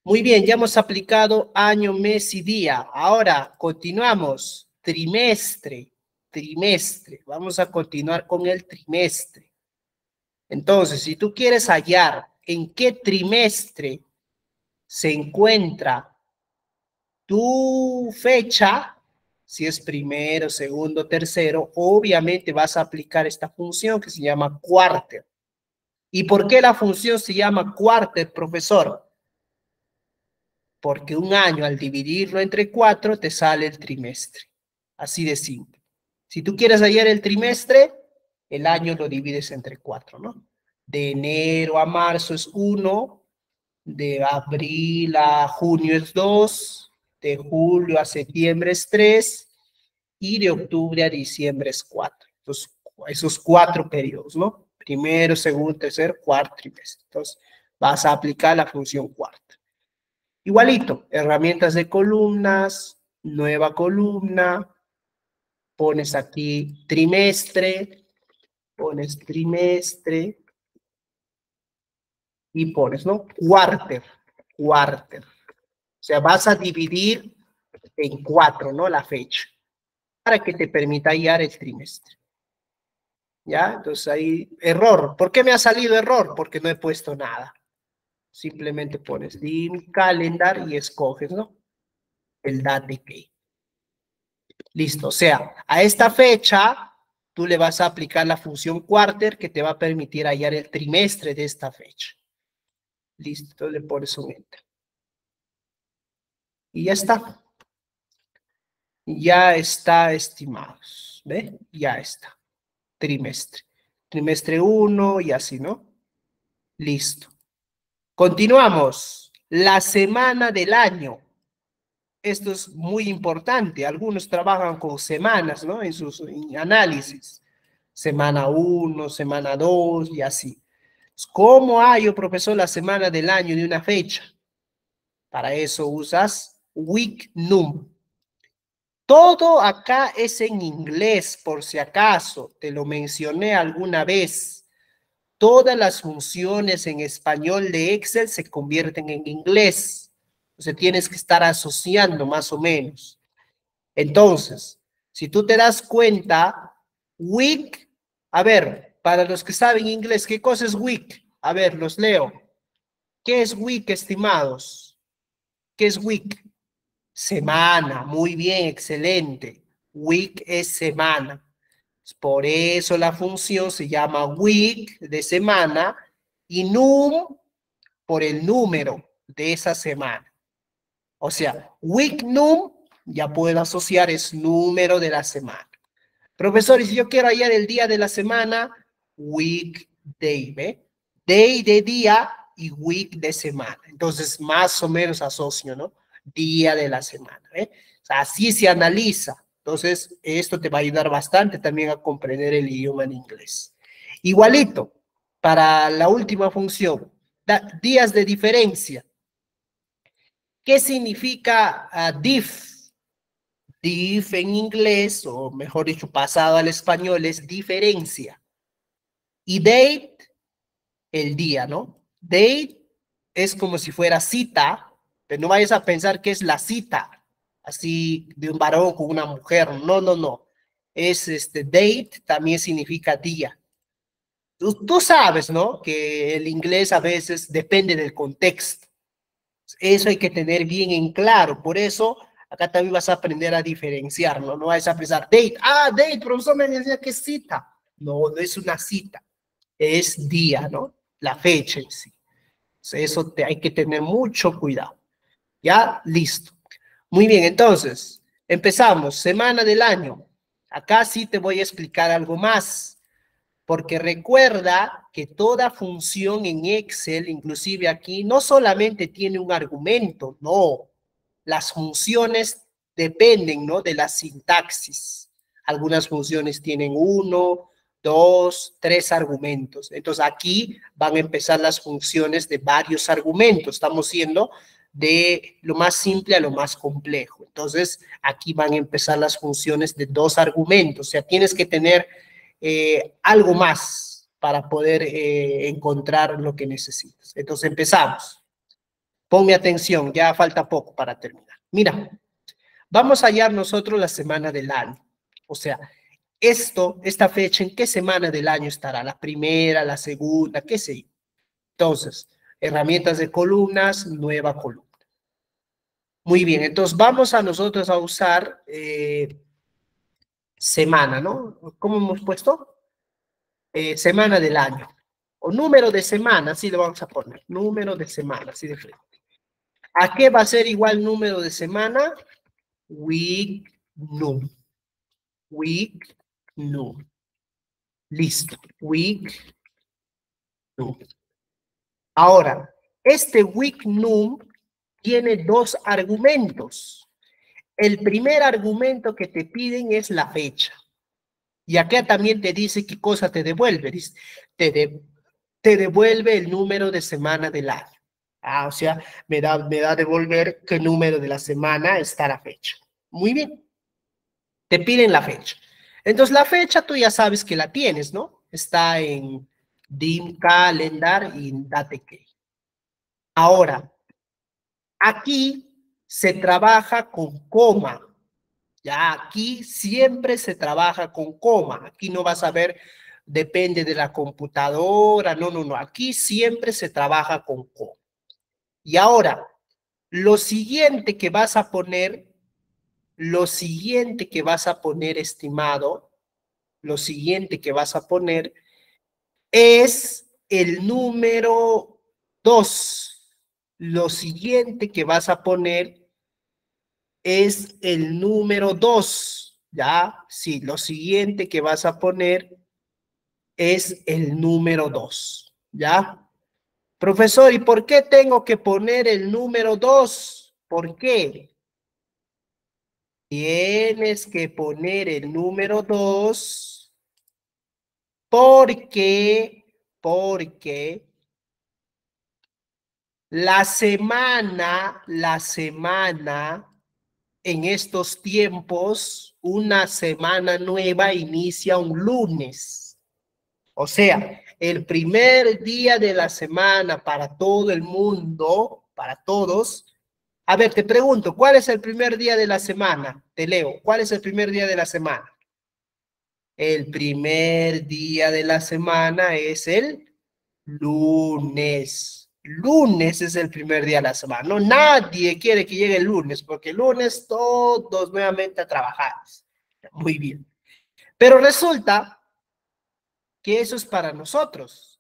Muy bien, ya hemos aplicado año, mes y día. Ahora continuamos. Trimestre. Vamos a continuar con el trimestre. Entonces, si tú quieres hallar en qué trimestre se encuentra tu fecha, si es primero, segundo, tercero, obviamente vas a aplicar esta función que se llama quarter. ¿Y por qué la función se llama quarter, profesor? Porque un año al dividirlo entre 4 te sale el trimestre. Así de simple. Si tú quieres hallar el trimestre, el año lo divides entre 4, ¿no? De enero a marzo es 1, de abril a junio es 2, de julio a septiembre es 3 y de octubre a diciembre es 4. Entonces, esos 4 periodos, ¿no? Primero, segundo, tercero, cuarto trimestre. Entonces, vas a aplicar la función cuarta. Igualito, herramientas de columnas, nueva columna, pones aquí trimestre, pones trimestre y pones, ¿no? Quarter. O sea, vas a dividir en 4, ¿no? La fecha, para que te permita hallar el trimestre. ¿Ya? Entonces ahí, error. ¿Por qué me ha salido error? Porque no he puesto nada. Simplemente pones dim calendar y escoges, ¿no? El date day. Listo, o sea, a esta fecha tú le vas a aplicar la función quarter que te va a permitir hallar el trimestre de esta fecha. Listo, entonces le pones un enter. Y ya está. Ya está, estimados. ¿Ve? Ya está. Trimestre. Trimestre 1 y así, ¿no? Listo. Continuamos. La semana del año. Esto es muy importante. Algunos trabajan con semanas, ¿no? En sus análisis. Semana 1, semana 2 y así. ¿Cómo hallo, profesor, la semana del año de una fecha? Para eso usas week num. Todo acá es en inglés, por si acaso. Te lo mencioné alguna vez. Todas las funciones en español de Excel se convierten en inglés. O sea, tienes que estar asociando más o menos. Entonces, si tú te das cuenta, week, a ver, para los que saben inglés, ¿qué cosa es week? A ver, los leo. ¿Qué es week, estimados? ¿Qué es week? Semana, muy bien, excelente. Week es semana. Por eso la función se llama week de semana y num por el número de esa semana. O sea, week num ya puedo asociar es número de la semana. Profesor, y si yo quiero hallar el día de la semana, weekday, ¿ve? Day de día y week de semana. Entonces, más o menos asocio, ¿no? Día de la semana, ¿ve? O sea, así se analiza. Entonces, esto te va a ayudar bastante también a comprender el idioma en inglés. Igualito, para la última función, días de diferencia. ¿Qué significa diff? Diff en inglés, o mejor dicho, pasado al español, es diferencia. Y date, el día, ¿no? Date es como si fuera cita, Pero no vayas a pensar que es la cita, así, de un varón con una mujer. No, no, no. Es date, también significa día. Tú sabes, ¿no? Que el inglés a veces depende del contexto. Eso hay que tener bien en claro. Por eso, acá también vas a aprender a diferenciar, ¿no? No vas a pensar, date. Ah, date, profesor, me decía que es cita. No, no es una cita. Es día, ¿no? La fecha en sí. Eso hay que tener mucho cuidado. ¿Ya? Listo. Muy bien, entonces, empezamos. Semana del año. Acá sí te voy a explicar algo más, porque recuerda que toda función en Excel, inclusive aquí, no solamente tiene un argumento, no. Las funciones dependen, ¿no? De la sintaxis. Algunas funciones tienen uno, dos, tres argumentos. Entonces aquí van a empezar las funciones de varios argumentos. Estamos yendo de lo más simple a lo más complejo. Entonces aquí van a empezar las funciones de dos argumentos. O sea, tienes que tener algo más para poder encontrar lo que necesitas. Entonces empezamos. Ponme atención, ya falta poco para terminar. Mira, vamos a hallar nosotros la semana del año. O sea, esta fecha, ¿en qué semana del año estará? ¿La primera, la segunda, qué sé yo? Entonces, herramientas de columnas, nueva columna. Muy bien, entonces vamos a nosotros a usar semana, ¿no? ¿Cómo hemos puesto? Semana del año. O número de semana, así le vamos a poner. Número de semana, así de frente. ¿A qué va a ser igual número de semana? Week num. Week num. Listo. Week num. Ahora, este week num tiene dos argumentos. El primer argumento que te piden es la fecha. Y acá también te dice qué cosa te devuelve. Dice, te devuelve el número de semana del año. Ah, o sea, me da a devolver qué número de la semana está la fecha. Muy bien. Te piden la fecha. Entonces, la fecha tú ya sabes que la tienes, ¿no? Está en DIM Calendar y DateKey. Ahora, aquí se trabaja con coma. Ya aquí siempre se trabaja con coma. Aquí no vas a ver, depende de la computadora. No, no, no. Aquí siempre se trabaja con coma. Y ahora, lo siguiente que vas a poner, estimado, lo siguiente que vas a poner es el número 2. Lo siguiente que vas a poner es el número 2. ¿Ya? Sí, lo siguiente que vas a poner es el número 2. ¿Ya? Profesor, ¿y por qué tengo que poner el número 2? ¿Por qué? Tienes que poner el número 2 porque la semana, en estos tiempos, una semana nueva inicia un lunes. O sea, el primer día de la semana para todo el mundo, para todos. A ver, te pregunto, ¿cuál es el primer día de la semana? Te leo, ¿cuál es el primer día de la semana? El primer día de la semana es el lunes. Lunes es el primer día de la semana. No, nadie quiere que llegue el lunes, porque el lunes todos nuevamente a trabajar. Muy bien. Pero resulta que eso es para nosotros.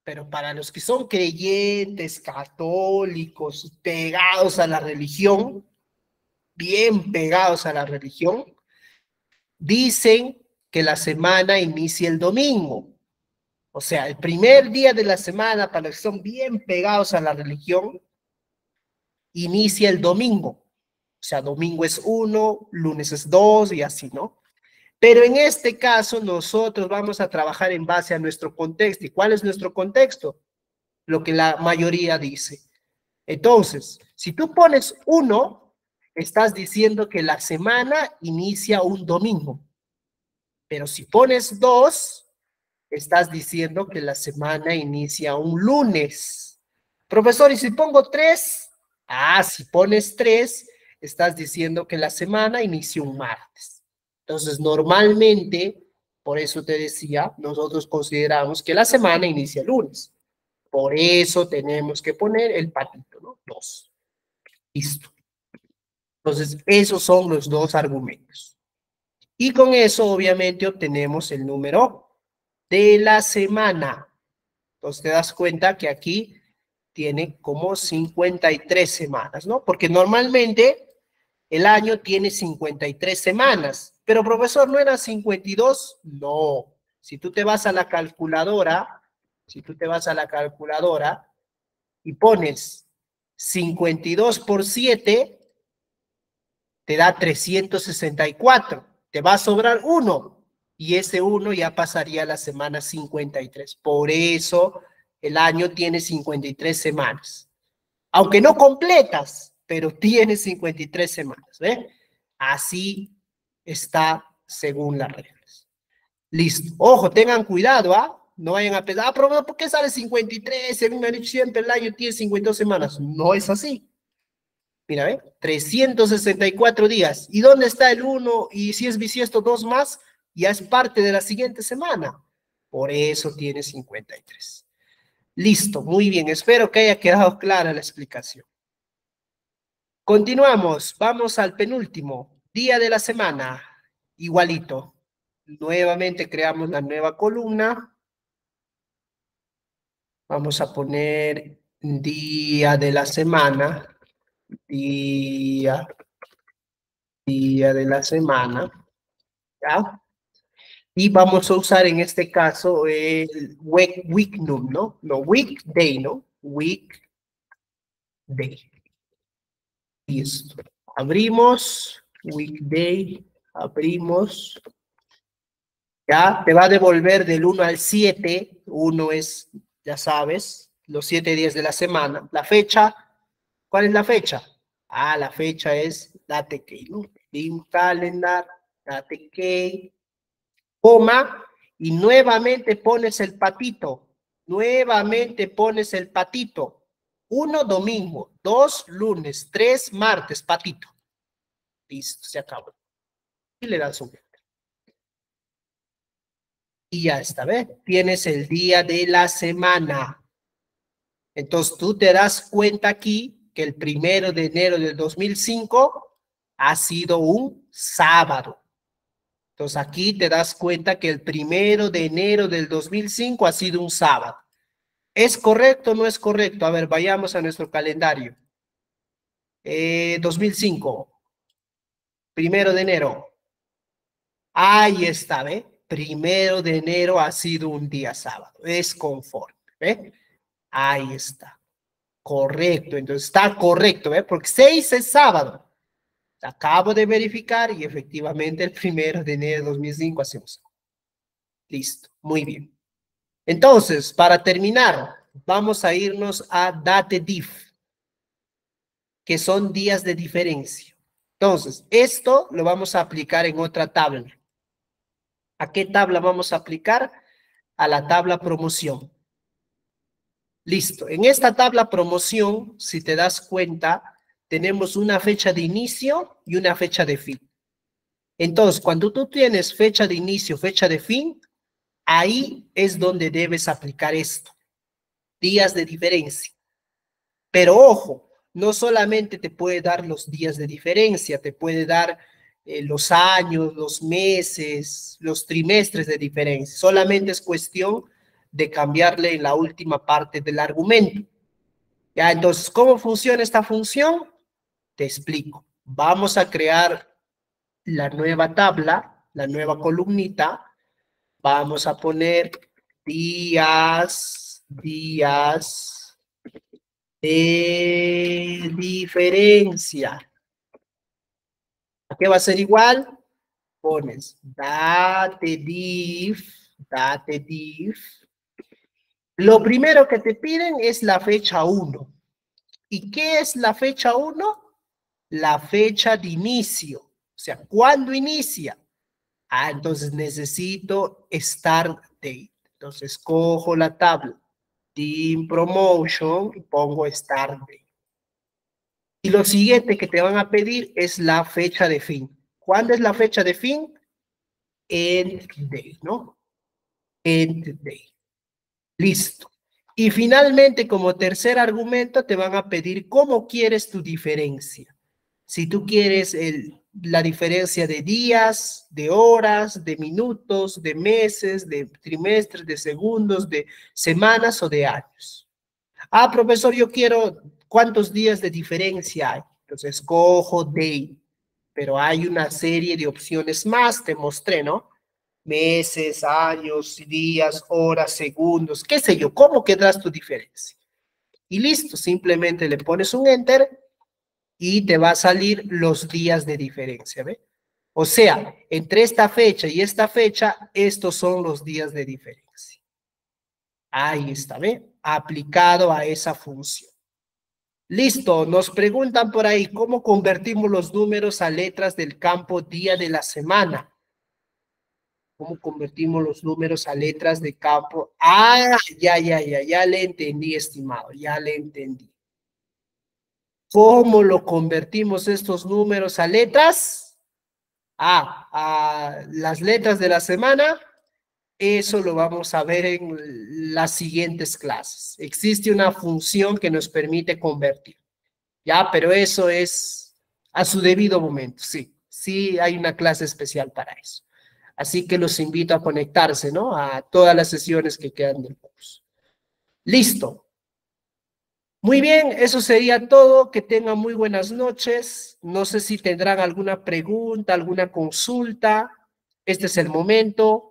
Pero para los que son creyentes, católicos, pegados a la religión, bien pegados a la religión, dicen que la semana inicia el domingo. O sea, el primer día de la semana, para los que son bien pegados a la religión, inicia el domingo. O sea, domingo es 1, lunes es 2 y así, ¿no? Pero en este caso, nosotros vamos a trabajar en base a nuestro contexto. ¿Y cuál es nuestro contexto? Lo que la mayoría dice. Entonces, si tú pones 1, estás diciendo que la semana inicia un domingo. Pero si pones 2, estás diciendo que la semana inicia un lunes. Profesor, ¿y si pongo 3? Ah, si pones 3, estás diciendo que la semana inicia un martes. Entonces, normalmente, por eso te decía, nosotros consideramos que la semana inicia el lunes. Por eso tenemos que poner el patito, ¿no? 2. Listo. Entonces, esos son los dos argumentos. Y con eso, obviamente, obtenemos el número de la semana. Entonces, te das cuenta que aquí tiene como 53 semanas, ¿no? Porque normalmente el año tiene 53 semanas. Pero, profesor, ¿no era 52? No. Si tú te vas a la calculadora, y pones 52 por 7, te da 364. Te va a sobrar 1. Y ese 1 ya pasaría a la semana 53. Por eso el año tiene 53 semanas. Aunque no completas, pero tiene 53 semanas. ¿Ves? Así está según las reglas. Listo. Ojo, tengan cuidado, ¿ah? No vayan a pensar, pero ¿por qué sale 53? A mí me han dicho siempre el año tiene 52 semanas. No es así. Mira, ¿ve? 364 días. ¿Y dónde está el 1? Y si es bisiesto 2 más, ya es parte de la siguiente semana. Por eso tiene 53. Listo, muy bien. Espero que haya quedado clara la explicación. Continuamos. Vamos al penúltimo. Día de la semana. Igualito. Nuevamente creamos la nueva columna. Vamos a poner día de la semana. Día de la semana. ¿Ya? Y vamos a usar en este caso el weeknum, ¿no? No, weekday, ¿no? Weekday. Listo. Abrimos, weekday, abrimos. Ya, te va a devolver del 1 al 7. 1 es, ya sabes, los 7 días de la semana. La fecha, ¿cuál es la fecha? Ah, la fecha es date que, ¿no? Dim calendar, date que, coma, y nuevamente pones el patito. Nuevamente pones el patito. 1, domingo. 2, lunes. 3, martes, patito. Listo, se acabó. Y le das un. Y ya está, ¿ves? Tienes el día de la semana. Entonces tú te das cuenta aquí que el 1 de enero del 2005 ha sido un sábado. Entonces aquí te das cuenta que el 1 de enero del 2005 ha sido un sábado. ¿Es correcto o no es correcto? A ver, vayamos a nuestro calendario. 2005, 1 de enero. Ahí está, ¿ve? 1 de enero ha sido un día sábado. Es conforme, ¿ve? Ahí está. Correcto, entonces está correcto, ¿ve? Porque 6 es sábado. Acabo de verificar y efectivamente el 1 de enero de 2005 hacemos. Listo, muy bien. Entonces, para terminar, vamos a irnos a DateDif, que son días de diferencia. Entonces, esto lo vamos a aplicar en otra tabla. ¿A qué tabla vamos a aplicar? A la tabla promoción. Listo. En esta tabla promoción, si te das cuenta, tenemos una fecha de inicio y una fecha de fin. Entonces, cuando tú tienes fecha de inicio, fecha de fin, ahí es donde debes aplicar esto. Días de diferencia. Pero ojo, no solamente te puede dar los días de diferencia, te puede dar los años, los meses, los trimestres de diferencia. Solamente es cuestión de cambiarle en la última parte del argumento. Ya, entonces, ¿cómo funciona esta función? Te explico. Vamos a crear la nueva tabla, la nueva columnita. Vamos a poner días de diferencia. ¿A qué va a ser igual? Pones datedif. Lo primero que te piden es la fecha 1. ¿Y qué es la fecha 1? La fecha de inicio. O sea, ¿cuándo inicia? Ah, entonces necesito start date. Entonces cojo la tabla. Team Promotion y pongo start date. Y lo siguiente que te van a pedir es la fecha de fin. ¿Cuándo es la fecha de fin? End day, ¿no? End day. Listo. Y finalmente, como tercer argumento, te van a pedir cómo quieres tu diferencia. Si tú quieres la diferencia de días, de horas, de minutos, de meses, de trimestres, de segundos, de semanas o de años. Ah, profesor, yo quiero cuántos días de diferencia hay. Entonces, escojo day, pero hay una serie de opciones más, te mostré, ¿no? Meses, años, días, horas, segundos, qué sé yo, ¿cómo quedas tu diferencia? Y listo, simplemente le pones un enter y te va a salir los días de diferencia, ¿ve? O sea, entre esta fecha y esta fecha, estos son los días de diferencia. Ahí está, ¿ve? Aplicado a esa función. Listo, nos preguntan por ahí, ¿cómo convertimos los números a letras del campo día de la semana? ¿Cómo convertimos los números a letras de campo? Ah, ya le entendí, estimado, ya le entendí. ¿Cómo lo convertimos estos números a letras? Ah, a las letras de la semana. Eso lo vamos a ver en las siguientes clases. Existe una función que nos permite convertir. Ya, pero eso es a su debido momento, sí. Sí, hay una clase especial para eso. Así que los invito a conectarse, ¿no? A todas las sesiones que quedan del curso. Listo. Muy bien, eso sería todo. Que tengan muy buenas noches. No sé si tendrán alguna pregunta, alguna consulta. Este es el momento.